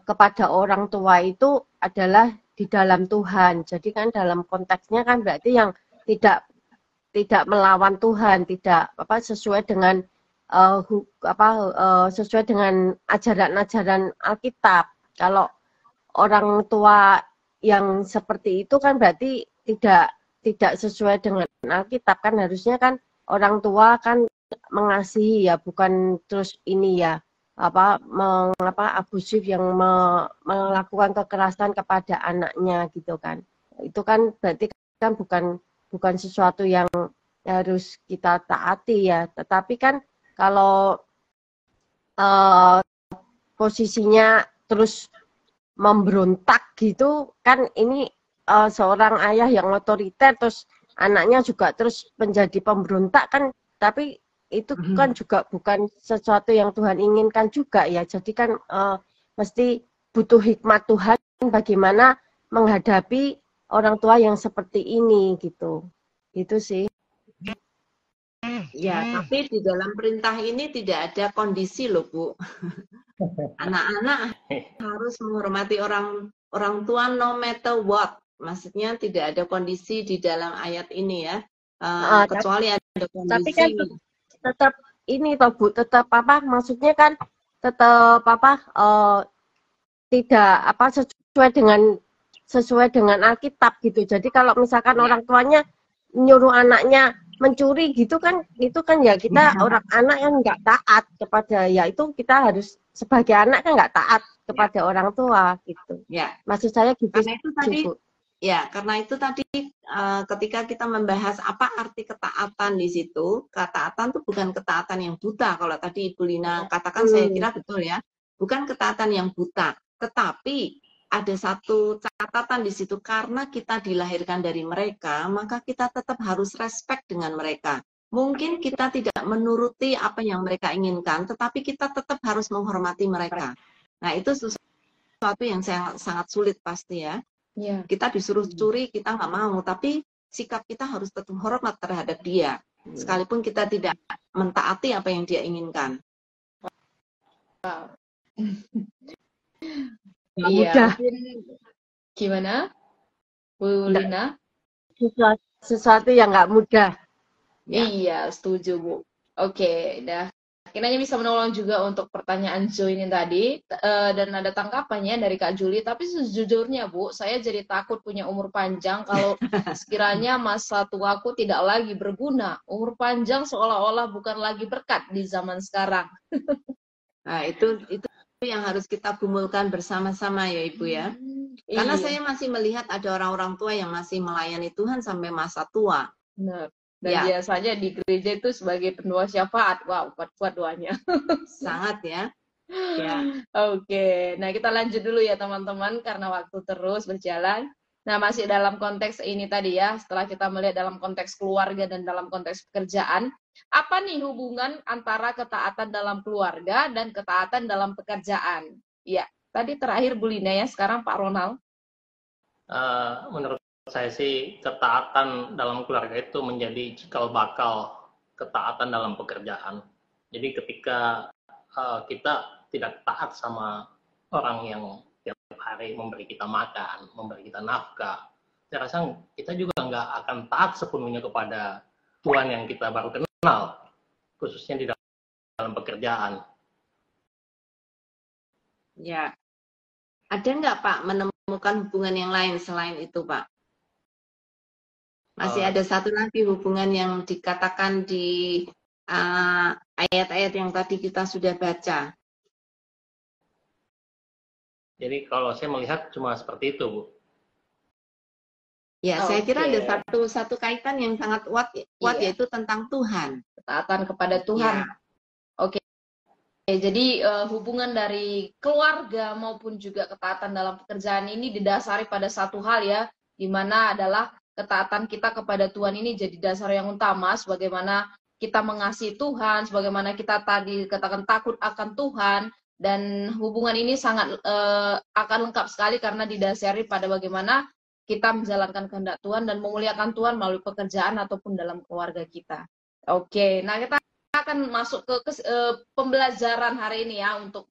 kepada orang tua itu adalah di dalam Tuhan. Jadi kan dalam konteksnya kan berarti yang tidak melawan Tuhan, tidak sesuai dengan sesuai dengan ajaran-ajaran Alkitab. Kalau orang tua yang seperti itu kan berarti tidak sesuai dengan Alkitab, kan harusnya kan orang tua kan mengasihi ya, bukan terus ini ya abusif yang melakukan kekerasan kepada anaknya gitu kan. Itu kan berarti kan bukan sesuatu yang harus kita taati ya. Tetapi kan kalau posisinya terus memberontak gitu kan, ini seorang ayah yang otoriter terus anaknya juga terus menjadi pemberontak kan, tapi itu kan juga bukan sesuatu yang Tuhan inginkan juga ya. Jadi kan mesti butuh hikmat Tuhan bagaimana menghadapi orang tua yang seperti ini gitu. Itu sih. Ya, tapi di dalam perintah ini tidak ada kondisi loh, Bu. Anak-anak harus menghormati orang tua no matter what. Maksudnya tidak ada kondisi di dalam ayat ini ya. Kecuali ada kondisi. Tapi kan tetap ini toh Bu, tetap maksudnya kan tetap tidak sesuai dengan Alkitab gitu. Jadi kalau misalkan orang tuanya nyuruh anaknya mencuri gitu kan, itu kan ya kita orang anak yang nggak taat kepada, ya itu kita harus sebagai anak kan nggak taat kepada orang tua gitu. Ya. Maksud saya gitu. Karena itu tadi Bu. Ya, karena itu tadi ketika kita membahas apa arti ketaatan di situ, ketaatan itu bukan ketaatan yang buta. Kalau tadi Ibu Lina katakan, saya kira betul ya, bukan ketaatan yang buta, tetapi ada satu catatan di situ, karena kita dilahirkan dari mereka, maka kita tetap harus respect dengan mereka. Mungkin kita tidak menuruti apa yang mereka inginkan, tetapi kita tetap harus menghormati mereka. Nah, itu sesuatu yang sangat sulit pasti ya. Iya. Kita disuruh curi, kita nggak mau, tapi sikap kita harus tetap hormat terhadap dia, sekalipun kita tidak mentaati apa yang dia inginkan. Nggak Iya, mudah. mungkin gimana, Bu Nggak, Lina? sesuatu yang nggak mudah. Ya. Iya, setuju, Bu. Oke, dah. Kiranya bisa menolong juga untuk pertanyaan Jo ini tadi, dan ada tangkapannya dari Kak Juli. Tapi sejujurnya, Bu, saya jadi takut punya umur panjang kalau sekiranya masa tuaku tidak lagi berguna. Umur panjang seolah-olah bukan lagi berkat di zaman sekarang. Nah, itu yang harus kita gumulkan bersama-sama ya Ibu ya. Karena Iya, saya masih melihat ada orang-orang tua yang masih melayani Tuhan sampai masa tua. benar. Dan Ya, biasanya di gereja itu sebagai pendua syafaat. Wow, kuat-kuat doanya. sangat ya. Ya. Oke, nah kita lanjut dulu ya teman-teman karena waktu terus berjalan. Nah, masih dalam konteks ini tadi ya, setelah kita melihat dalam konteks keluarga dan dalam konteks pekerjaan, apa nih hubungan antara ketaatan dalam keluarga dan ketaatan dalam pekerjaan? Ya, tadi terakhir Bu Lina ya, sekarang Pak Ronald. Menurut saya sih ketaatan dalam keluarga itu menjadi cikal bakal ketaatan dalam pekerjaan. Jadi ketika kita tidak taat sama orang yang tiap hari memberi kita makan, memberi kita nafkah, saya rasa kita juga nggak akan taat sepenuhnya kepada Tuhan yang kita baru kenal, khususnya di dalam pekerjaan. Ya. Ada nggak Pak menemukan hubungan yang lain selain itu Pak? Masih ada satu lagi hubungan yang dikatakan di ayat-ayat yang tadi kita sudah baca. Jadi kalau saya melihat cuma seperti itu, Bu. Ya, saya kira Oke. ada satu kaitan yang sangat kuat Iya. yaitu tentang Tuhan. Ketaatan kepada Tuhan. Ya. Oke. Jadi hubungan dari keluarga maupun juga ketaatan dalam pekerjaan ini didasari pada satu hal ya, di mana adalah ketaatan kita kepada Tuhan ini jadi dasar yang utama, sebagaimana kita mengasihi Tuhan, sebagaimana kita tadi katakan takut akan Tuhan, dan hubungan ini sangat akan lengkap sekali karena didasari pada bagaimana kita menjalankan kehendak Tuhan dan memuliakan Tuhan melalui pekerjaan ataupun dalam keluarga kita. Oke, nah kita akan masuk ke pembelajaran hari ini ya untuk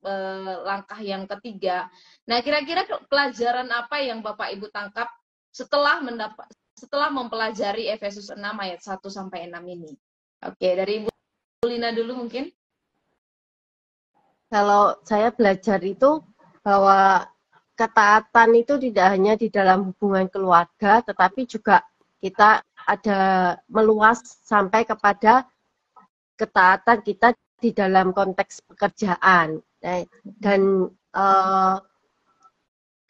langkah yang ketiga. Nah, kira-kira pelajaran apa yang Bapak Ibu tangkap setelah mempelajari Efesus 6 ayat 1 sampai 6 ini? Oke, dari Ibu Lina dulu mungkin. Kalau saya belajar itu bahwa ketaatan itu tidak hanya di dalam hubungan keluarga, tetapi juga kita ada meluas sampai kepada ketaatan kita di dalam konteks pekerjaan. Dan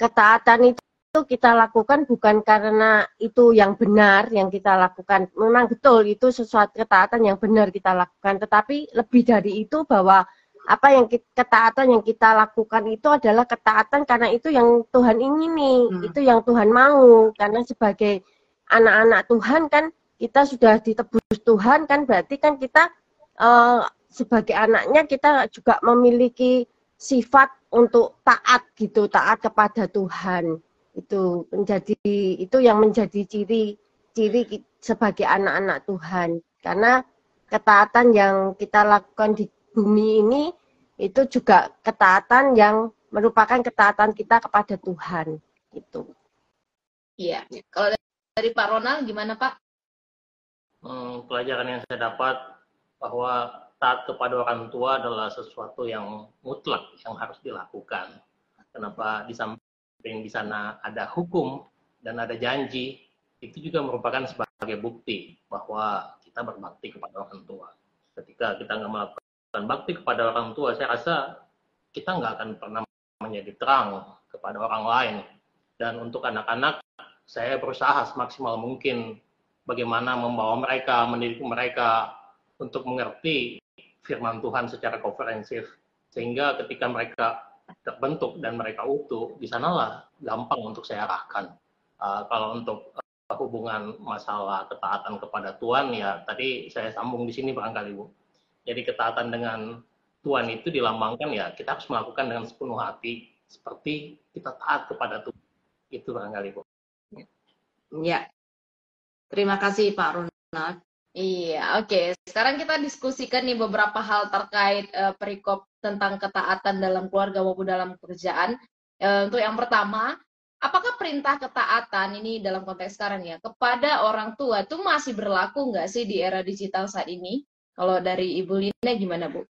ketaatan itu kita lakukan bukan karena itu yang benar yang kita lakukan. Memang betul itu sesuatu ketaatan yang benar kita lakukan, tetapi lebih dari itu bahwa ketaatan yang kita lakukan itu adalah ketaatan karena itu yang Tuhan ingini, itu yang Tuhan mau. Karena sebagai anak-anak Tuhan kan kita sudah ditebus Tuhan kan, berarti kan kita sebagai anaknya kita juga memiliki sifat untuk taat gitu, taat kepada Tuhan. Itu yang menjadi ciri sebagai anak-anak Tuhan. Karena ketaatan yang kita lakukan di bumi ini itu juga ketaatan yang merupakan ketaatan kita kepada Tuhan gitu. Iya. Kalau dari Pak Ronald gimana Pak? Pelajaran yang saya dapat bahwa taat kepada orang tua adalah sesuatu yang mutlak yang harus dilakukan. Kenapa di samping di sana ada hukum dan ada janji, itu juga merupakan sebagai bukti bahwa kita berbakti kepada orang tua. Ketika kita nggak melakukan bakti kepada orang tua, saya rasa kita nggak akan pernah menjadi terang kepada orang lain. Dan untuk anak-anak, saya berusaha semaksimal mungkin bagaimana membawa mereka, mendidik mereka untuk mengerti firman Tuhan secara komprehensif, sehingga ketika mereka terbentuk dan mereka utuh, di sanalah gampang untuk saya arahkan. Kalau untuk hubungan masalah ketaatan kepada Tuhan, ya tadi saya sambung di sini barangkali Bu. Jadi ketaatan dengan Tuhan itu dilambangkan ya kita harus melakukan dengan sepenuh hati seperti kita taat kepada Tuhan. Itu barangkali, Bu. Ya, terima kasih Pak Ronald. Iya, oke. Sekarang kita diskusikan nih beberapa hal terkait perikop tentang ketaatan dalam keluarga maupun dalam pekerjaan. Untuk yang pertama, apakah perintah ketaatan ini dalam konteks sekarang ya kepada orang tua itu masih berlaku nggak sih di era digital saat ini? Kalau dari Ibu Lina gimana, Bu?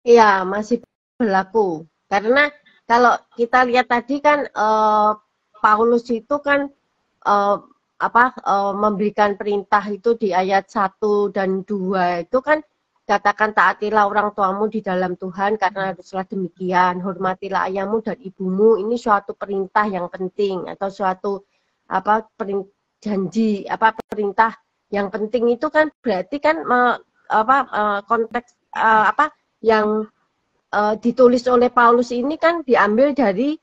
Iya, masih berlaku. Karena kalau kita lihat tadi kan Paulus itu kan memberikan perintah itu di ayat 1 dan 2 itu kan katakan taatilah orang tuamu di dalam Tuhan karena haruslah demikian, hormatilah ayahmu dan ibumu. Ini suatu perintah yang penting atau suatu janji perintah yang penting itu kan berarti kan konteks yang ditulis oleh Paulus ini kan diambil dari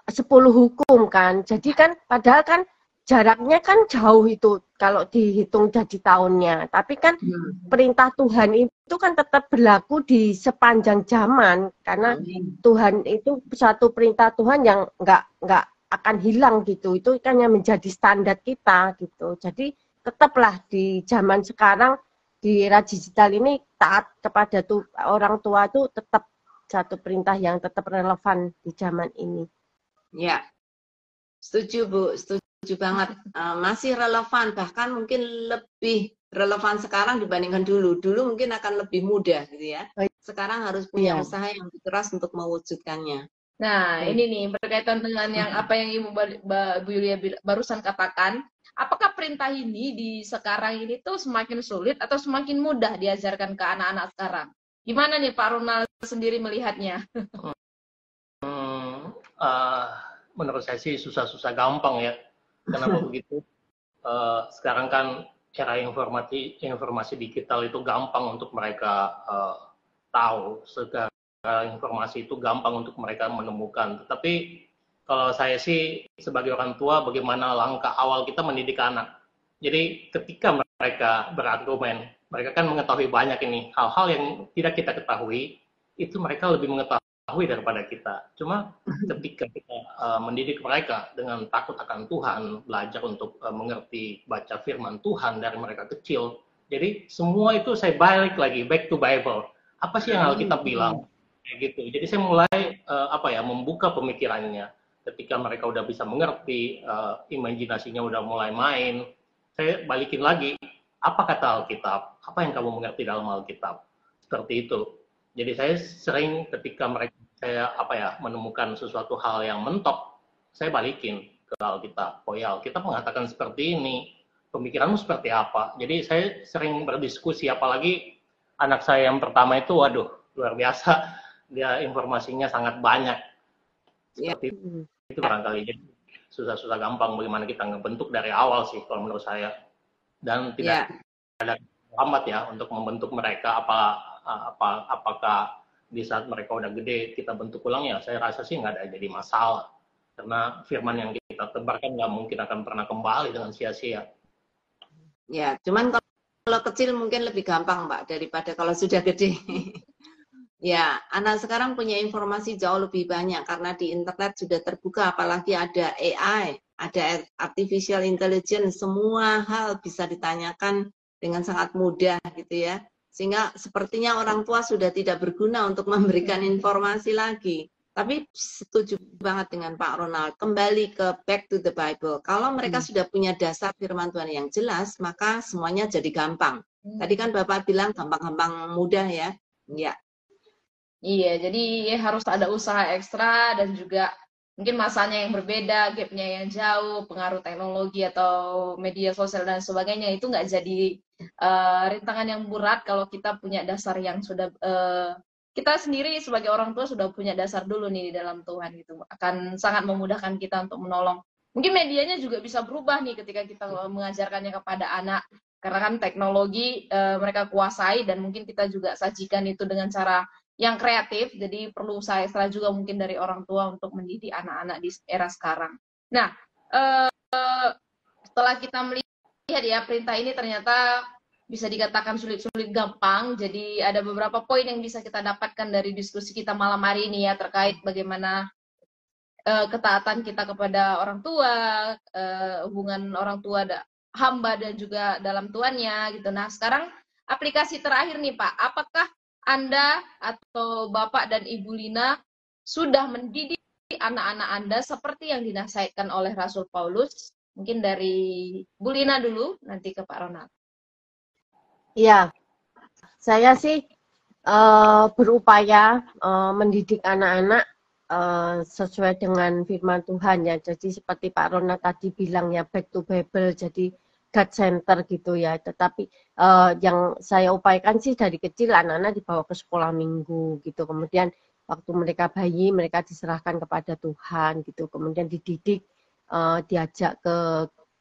10 hukum kan. Jadi kan padahal kan jaraknya kan jauh itu kalau dihitung jadi tahunnya. Tapi kan perintah Tuhan itu kan tetap berlaku di sepanjang zaman karena Tuhan itu satu perintah Tuhan yang nggak akan hilang gitu. Itu kan yang menjadi standar kita gitu. Jadi tetaplah di zaman sekarang di era digital ini taat kepada orang tua itu tetap satu perintah yang tetap relevan di zaman ini. Ya, setuju Bu, setuju banget. Masih relevan, bahkan mungkin lebih relevan sekarang dibandingkan dulu. Dulu mungkin akan lebih mudah gitu ya. Sekarang harus punya usaha yang keras untuk mewujudkannya. Nah, ini nih berkaitan dengan yang apa yang Ibu Bu Yulia barusan katakan. Apakah perintah ini di sekarang ini tuh semakin sulit atau semakin mudah diajarkan ke anak-anak sekarang? Gimana nih Pak Ronald sendiri melihatnya? Menurut saya sih susah-susah gampang ya. Kenapa begitu? Sekarang kan era informasi digital itu gampang untuk mereka tahu. Segala informasi itu gampang untuk mereka menemukan. Tetapi kalau saya sih sebagai orang tua, bagaimana langkah awal kita mendidik anak. Jadi ketika mereka berargumen, mereka kan mengetahui banyak ini hal-hal yang tidak kita ketahui, itu mereka lebih mengetahui daripada kita. Cuma ketika kita mendidik mereka dengan takut akan Tuhan, belajar untuk mengerti baca firman Tuhan dari mereka kecil. Jadi semua itu saya balik lagi back to Bible. Apa sih yang Alkitab bilang? Kayak gitu. Jadi saya mulai membuka pemikirannya. Ketika mereka udah bisa mengerti, imajinasinya udah mulai main, saya balikin lagi, apa kata Alkitab? Apa yang kamu mengerti dalam Alkitab? Seperti itu. Jadi saya sering ketika saya menemukan sesuatu hal yang mentok, saya balikin ke Alkitab. Oh ya, Alkitab mengatakan seperti ini. Pemikiranmu seperti apa? Jadi saya sering berdiskusi, apalagi anak saya yang pertama itu, waduh, luar biasa. Dia informasinya sangat banyak. Seperti itu barangkali. Jadi susah-susah gampang bagaimana kita ngebentuk dari awal sih kalau menurut saya. Dan tidak ada lambat ya untuk membentuk mereka apakah di saat mereka udah gede kita bentuk ulang ya, saya rasa sih nggak ada jadi masalah. Karena firman yang kita tebarkan nggak mungkin akan pernah kembali dengan sia-sia. Ya, cuman kalau kecil mungkin lebih gampang Pak daripada kalau sudah gede. Ya, anak sekarang punya informasi jauh lebih banyak karena di internet sudah terbuka, apalagi ada AI, ada artificial intelligence, semua hal bisa ditanyakan dengan sangat mudah gitu ya. Sehingga sepertinya orang tua sudah tidak berguna untuk memberikan informasi lagi. Tapi setuju banget dengan Pak Ronald, kembali ke back to the Bible. Kalau mereka sudah punya dasar firman Tuhan yang jelas, maka semuanya jadi gampang. Tadi kan Bapak bilang gampang-gampang mudah ya. Ya. Iya, jadi harus ada usaha ekstra dan juga mungkin masanya yang berbeda, gapnya yang jauh, pengaruh teknologi atau media sosial dan sebagainya itu nggak jadi rintangan yang berat kalau kita punya dasar yang sudah kita sendiri sebagai orang tua sudah punya dasar dulu nih di dalam Tuhan gitu, akan sangat memudahkan kita untuk menolong. Mungkin medianya juga bisa berubah nih ketika kita mengajarkannya kepada anak, karena kan teknologi mereka kuasai dan mungkin kita juga sajikan itu dengan cara yang kreatif, jadi perlu usaha ekstra juga mungkin dari orang tua untuk mendidik anak-anak di era sekarang. Nah, setelah kita melihat ya perintah ini ternyata bisa dikatakan sulit-sulit gampang. Jadi ada beberapa poin yang bisa kita dapatkan dari diskusi kita malam hari ini ya, terkait bagaimana ketaatan kita kepada orang tua, hubungan orang tua hamba dan juga dalam tuannya gitu. Nah, sekarang aplikasi terakhir nih Pak, apakah Anda atau Bapak dan Ibu Lina sudah mendidik anak-anak Anda seperti yang dinasihatkan oleh Rasul Paulus? Mungkin dari Bu Lina dulu, nanti ke Pak Ronald. Ya, saya sih berupaya mendidik anak-anak sesuai dengan firman Tuhan ya. Jadi seperti Pak Ronald tadi bilang ya, back to Bible, jadi God center gitu ya. Tetapi yang saya upayakan sih dari kecil anak-anak dibawa ke sekolah minggu gitu. Kemudian waktu mereka bayi mereka diserahkan kepada Tuhan gitu. Kemudian dididik, diajak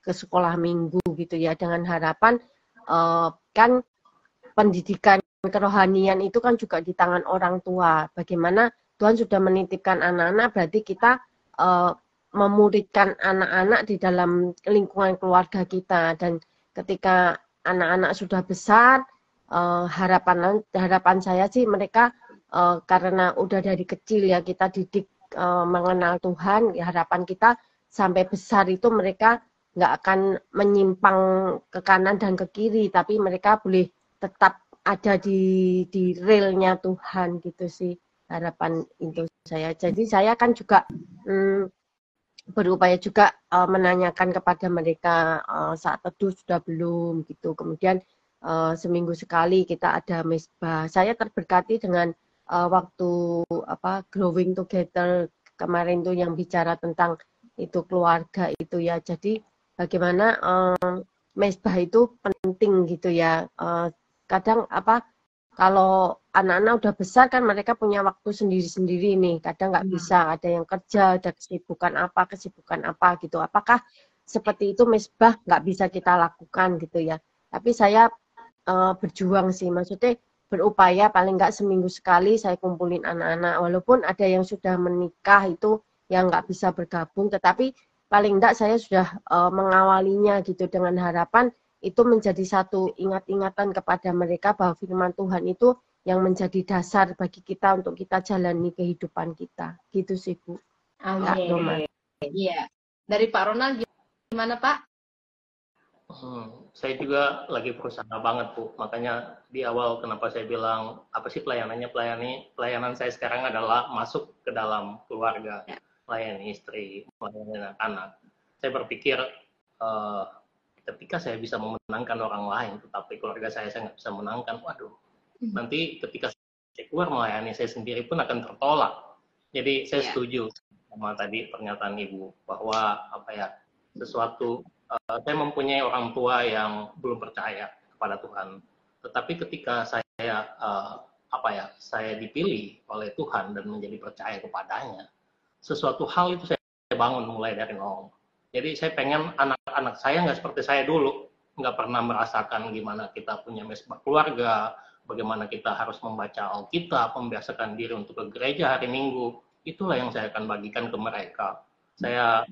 ke sekolah minggu gitu ya, dengan harapan kan pendidikan kerohanian itu kan juga di tangan orang tua. Bagaimana Tuhan sudah menitipkan anak-anak, berarti kita memuridkan anak-anak di dalam lingkungan keluarga kita. Dan ketika anak-anak sudah besar, harapan saya sih mereka karena udah dari kecil ya kita didik mengenal Tuhan, ya harapan kita sampai besar itu mereka nggak akan menyimpang ke kanan dan ke kiri, tapi mereka boleh tetap ada di realnya Tuhan gitu sih, harapan itu saya. Jadi saya kan juga berupaya juga menanyakan kepada mereka saat teduh sudah belum gitu. Kemudian seminggu sekali kita ada mesbah. Saya terberkati dengan waktu growing together kemarin tuh yang bicara tentang itu keluarga itu ya. Jadi bagaimana mesbah itu penting gitu ya. Kadang kalau anak-anak udah besar kan mereka punya waktu sendiri-sendiri nih. Kadang nggak bisa, ada yang kerja, ada kesibukan apa gitu. Apakah seperti itu mesbah nggak bisa kita lakukan gitu ya. Tapi saya berjuang sih, maksudnya berupaya paling nggak seminggu sekali saya kumpulin anak-anak. Walaupun ada yang sudah menikah itu yang nggak bisa bergabung, tetapi paling enggak saya sudah mengawalinya gitu dengan harapan itu menjadi satu ingat-ingatan kepada mereka bahwa firman Tuhan itu yang menjadi dasar bagi kita untuk kita jalani kehidupan kita. Gitu sih, Bu. Amin. Iya. Dari Pak Ronald gimana, Pak? Saya juga lagi berusaha banget, Bu. Makanya di awal kenapa saya bilang apa sih pelayanannya? Pelayanan saya sekarang adalah masuk ke dalam keluarga, melayani istri, melayani anak-anak. Saya berpikir ketika saya bisa memenangkan orang lain, tetapi keluarga saya nggak bisa menangkan, waduh, nanti ketika saya keluar melayani saya sendiri pun akan tertolak. Jadi saya setuju sama tadi pernyataan Ibu bahwa sesuatu saya mempunyai orang tua yang belum percaya kepada Tuhan, tetapi ketika saya dipilih oleh Tuhan dan menjadi percaya kepadanya, sesuatu hal itu saya bangun mulai dari nol. Jadi saya pengen anak-anak saya nggak seperti saya dulu, nggak pernah merasakan gimana kita punya mesbah keluarga, bagaimana kita harus membaca Alkitab, membiasakan diri untuk ke gereja hari Minggu. Itulah yang saya akan bagikan ke mereka. Saya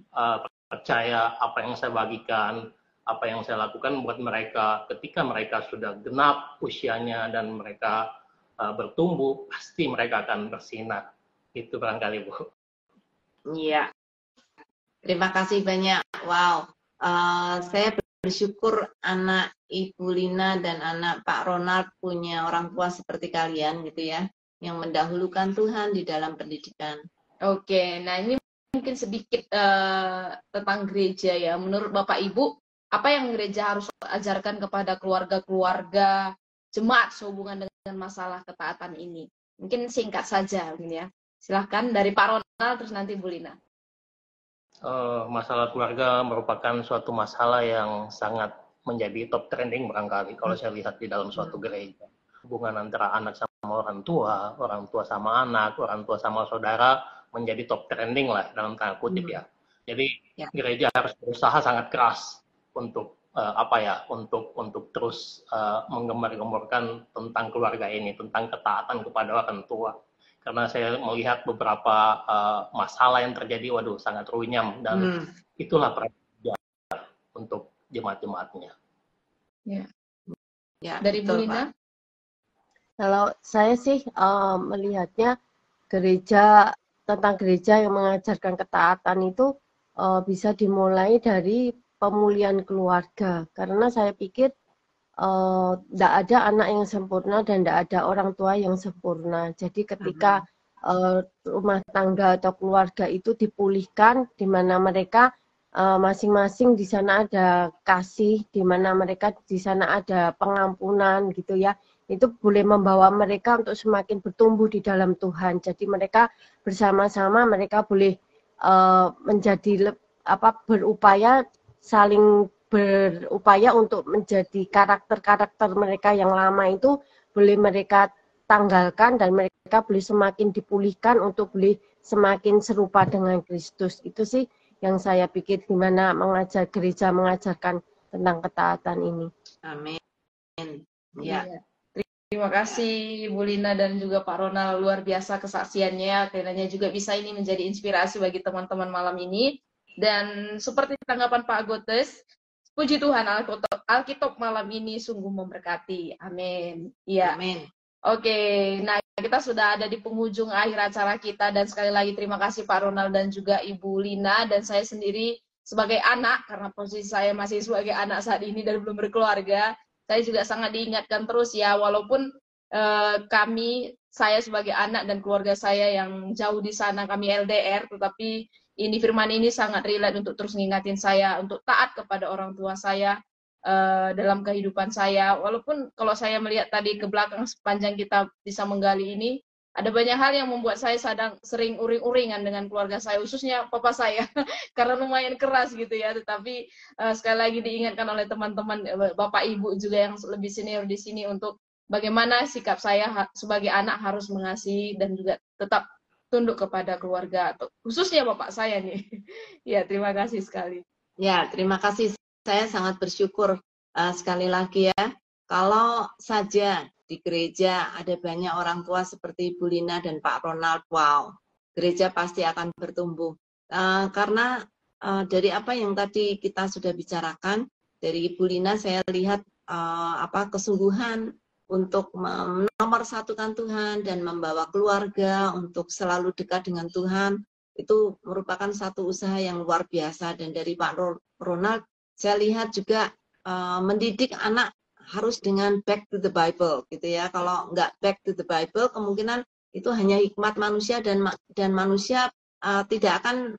percaya apa yang saya bagikan, apa yang saya lakukan buat mereka, ketika mereka sudah genap usianya dan mereka bertumbuh, pasti mereka akan bersinar. Itu barangkali, Bu. Iya. Terima kasih banyak. Wow, saya bersyukur anak Ibu Lina dan anak Pak Ronald punya orang tua seperti kalian gitu ya, yang mendahulukan Tuhan di dalam pendidikan. Oke, nah ini mungkin sedikit tentang gereja ya. Menurut Bapak Ibu, apa yang gereja harus ajarkan kepada keluarga-keluarga jemaat sehubungan dengan masalah ketaatan ini? Mungkin singkat saja, ya. Silahkan dari Pak Ronald, terus nanti Bu Lina. Masalah keluarga merupakan suatu masalah yang sangat menjadi top trending barangkali kalau saya lihat di dalam suatu gereja. Hubungan antara anak sama orang tua sama anak, orang tua sama saudara menjadi top trending lah dalam tanda kutip ya. Jadi gereja harus berusaha sangat keras untuk untuk terus menggembar-gemborkan tentang keluarga ini, tentang ketaatan kepada orang tua. Karena saya melihat beberapa masalah yang terjadi, waduh sangat runyam dan itulah peran untuk jemaat-jemaatnya. Ya. Ya, Dari Bu betul, Lina? Pak. Kalau saya sih melihatnya gereja, tentang gereja yang mengajarkan ketaatan itu bisa dimulai dari pemulihan keluarga. Karena saya pikir tidak ada anak yang sempurna dan tidak ada orang tua yang sempurna. Jadi ketika rumah tangga atau keluarga itu dipulihkan, di mana mereka masing-masing di sana ada kasih, di mana mereka di sana ada pengampunan gitu ya. Itu boleh membawa mereka untuk semakin bertumbuh di dalam Tuhan. Jadi mereka bersama-sama mereka boleh menjadi berupaya saling berupaya untuk menjadi karakter-karakter mereka yang lama itu boleh mereka tanggalkan dan mereka boleh semakin dipulihkan untuk boleh semakin serupa dengan Kristus. Itu sih yang saya pikir gimana gereja mengajarkan tentang ketaatan ini. Amin. Iya. Ya. Terima kasih Bu Lina dan juga Pak Ronald, luar biasa kesaksiannya. Kiranya juga bisa ini menjadi inspirasi bagi teman-teman malam ini. Dan seperti tanggapan Pak Agotes, puji Tuhan Alkitab malam ini sungguh memberkati. Amin. Iya. Amin. Oke, nah kita sudah ada di penghujung akhir acara kita dan sekali lagi terima kasih Pak Ronald dan juga Ibu Lina dan saya sendiri sebagai anak karena posisi saya masih sebagai anak saat ini dan belum berkeluarga. Saya juga sangat diingatkan terus ya, walaupun saya sebagai anak dan keluarga saya yang jauh di sana, kami LDR, tetapi ini firman ini sangat relate untuk terus ngingatin saya untuk taat kepada orang tua saya dalam kehidupan saya. Walaupun kalau saya melihat tadi ke belakang sepanjang kita bisa menggali ini, ada banyak hal yang membuat saya sering uring-uringan dengan keluarga saya, khususnya papa saya, karena lumayan keras gitu ya. Tetapi sekali lagi diingatkan oleh teman-teman, bapak ibu juga yang lebih senior di sini untuk bagaimana sikap saya sebagai anak harus mengasihi dan juga tetap tunduk kepada keluarga, khususnya bapak saya nih. Ya, terima kasih sekali. Ya, terima kasih. Saya sangat bersyukur sekali lagi ya. Kalau saja di gereja ada banyak orang tua seperti Bu Lina dan Pak Ronald, wow, gereja pasti akan bertumbuh. Karena dari apa yang tadi kita sudah bicarakan, dari Bu Lina saya lihat kesungguhan untuk menomorsatukan Tuhan dan membawa keluarga untuk selalu dekat dengan Tuhan, itu merupakan satu usaha yang luar biasa. Dan dari Pak Ronald, saya lihat juga mendidik anak harus dengan back to the Bible gitu ya. Kalau nggak back to the Bible, kemungkinan itu hanya hikmat manusia dan manusia tidak akan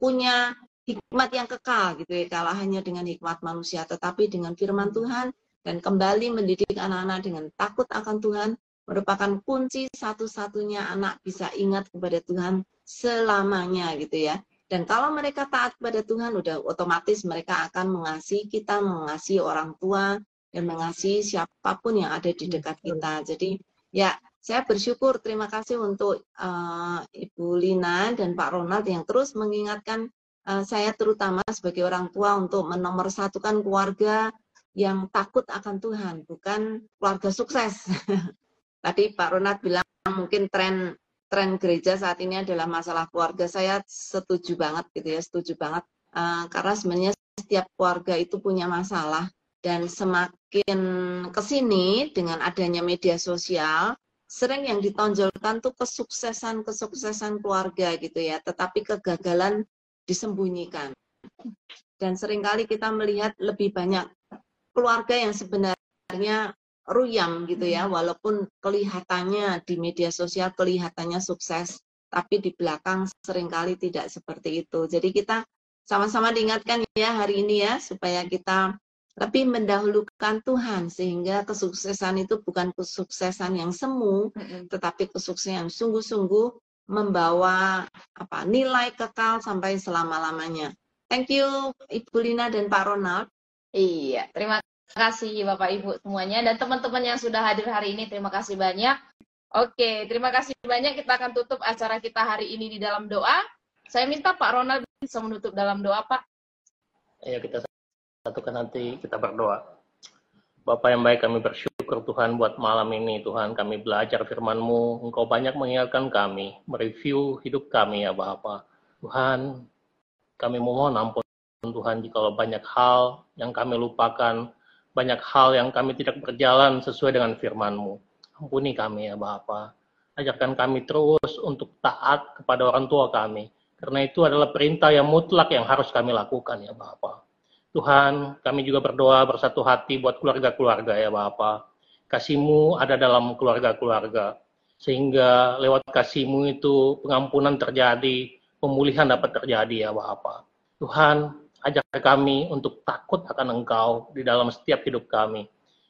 punya hikmat yang kekal gitu ya. Kalau hanya dengan hikmat manusia, tetapi dengan firman Tuhan dan kembali mendidik anak-anak dengan takut akan Tuhan merupakan kunci satu-satunya anak bisa ingat kepada Tuhan selamanya gitu ya. Dan kalau mereka taat kepada Tuhan, udah otomatis mereka akan mengasihi kita, mengasihi orang tua, dan mengasihi siapapun yang ada di dekat kita. Jadi ya, saya bersyukur, terima kasih untuk Ibu Lina dan Pak Ronald yang terus mengingatkan saya terutama sebagai orang tua untuk menomorsatukan keluarga yang takut akan Tuhan, bukan keluarga sukses. Tadi Pak Ronald bilang mungkin tren gereja saat ini adalah masalah keluarga. Saya setuju banget gitu ya, setuju banget. Karena sebenarnya setiap keluarga itu punya masalah dan semakin kesini dengan adanya media sosial, sering yang ditonjolkan tuh kesuksesan keluarga gitu ya, tetapi kegagalan disembunyikan. Dan seringkali kita melihat lebih banyak keluarga yang sebenarnya ruyam gitu ya, walaupun kelihatannya di media sosial kelihatannya sukses, tapi di belakang seringkali tidak seperti itu. Jadi kita sama-sama diingatkan ya hari ini ya, supaya kita lebih mendahulukan Tuhan, sehingga kesuksesan itu bukan kesuksesan yang semu, tetapi kesuksesan yang sungguh-sungguh membawa nilai kekal sampai selama-lamanya. Thank you Ibu Lina dan Pak Ronald. Iya, terima kasih Bapak Ibu semuanya dan teman-teman yang sudah hadir hari ini, terima kasih banyak. Oke, terima kasih banyak. Kita akan tutup acara kita hari ini di dalam doa. Saya minta Pak Ronald bisa menutup dalam doa, Pak. Ayo kita satukan nanti, kita berdoa. Bapak yang baik, kami bersyukur Tuhan buat malam ini. Tuhan, kami belajar firman-Mu. Engkau banyak mengingatkan kami, mereview hidup kami ya Bapak. Tuhan, kami mohon ampun Tuhan jika banyak hal yang kami lupakan, banyak hal yang kami tidak berjalan sesuai dengan firman-Mu. Ampuni kami ya Bapa. Ajarkan kami terus untuk taat kepada orang tua kami. Karena itu adalah perintah yang mutlak yang harus kami lakukan ya Bapa. Tuhan, kami juga berdoa bersatu hati buat keluarga-keluarga ya Bapa. Kasih-Mu ada dalam keluarga-keluarga. Sehingga lewat kasih-Mu itu pengampunan terjadi, pemulihan dapat terjadi ya Bapa. Tuhan, ajar kami untuk takut akan Engkau di dalam setiap hidup kami.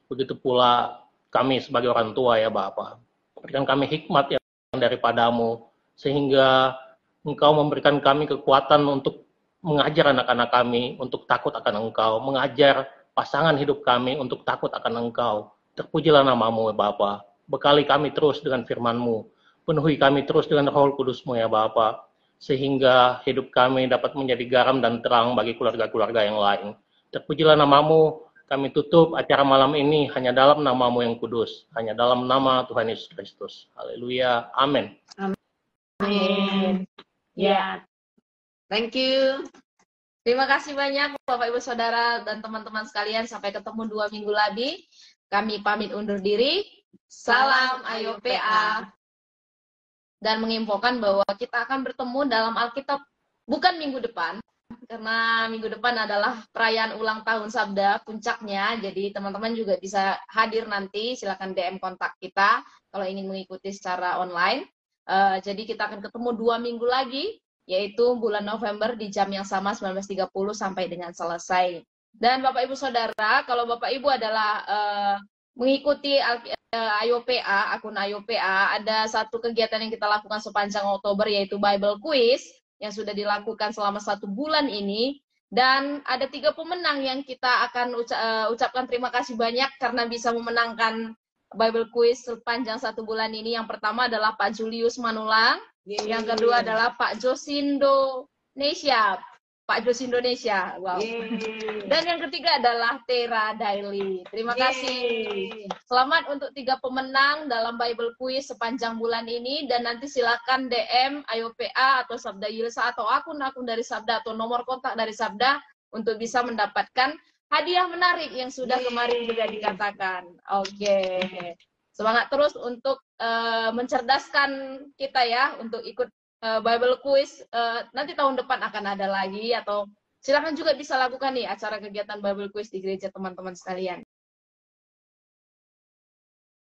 Begitu pula kami sebagai orang tua ya Bapa. Berikan kami hikmat yang daripada-Mu, sehingga Engkau memberikan kami kekuatan untuk mengajar anak-anak kami untuk takut akan Engkau, mengajar pasangan hidup kami untuk takut akan Engkau. Terpujilah nama-Mu ya Bapa. Bekali kami terus dengan firman-Mu, penuhi kami terus dengan Roh Kudus-Mu ya Bapa, sehingga hidup kami dapat menjadi garam dan terang bagi keluarga-keluarga yang lain. Terpujilah nama-Mu, kami tutup acara malam ini hanya dalam nama-Mu yang kudus, hanya dalam nama Tuhan Yesus Kristus. Haleluya, amin. Amin. Ya, thank you. Terima kasih banyak Bapak Ibu Saudara dan teman-teman sekalian. Sampai ketemu 2 minggu lagi. Kami pamit undur diri. Salam Ayo PA. Dan menginfokan bahwa kita akan bertemu dalam Alkitab bukan minggu depan, karena minggu depan adalah perayaan ulang tahun Sabda, puncaknya. Jadi teman-teman juga bisa hadir nanti, silakan DM kontak kita kalau ingin mengikuti secara online. Jadi kita akan ketemu 2 minggu lagi, yaitu bulan November di jam yang sama 19.30 sampai dengan selesai. Dan Bapak Ibu Saudara, kalau Bapak Ibu adalah mengikuti Ayo PA, akun Ayo PA, ada satu kegiatan yang kita lakukan sepanjang Oktober, yaitu Bible Quiz, yang sudah dilakukan selama 1 bulan ini. Dan ada 3 pemenang yang kita akan ucapkan terima kasih banyak karena bisa memenangkan Bible Quiz sepanjang 1 bulan ini. Yang pertama adalah Pak Julius Manulang, yang kedua adalah Pak Josindo Indonesia. Pak Jos Indonesia, wow. Dan yang ketiga adalah Tera Daily. Terima kasih. Selamat untuk 3 pemenang dalam Bible Quiz sepanjang bulan ini. Dan nanti silakan DM Ayo PA atau Sabda Yilsa atau akun-akun dari Sabda atau nomor kontak dari Sabda untuk bisa mendapatkan hadiah menarik yang sudah kemarin juga dikatakan. Oke. Semangat terus untuk mencerdaskan kita ya, untuk ikut Bible Quiz. Nanti tahun depan akan ada lagi, atau silakan juga bisa lakukan nih acara kegiatan Bible Quiz di gereja teman-teman sekalian.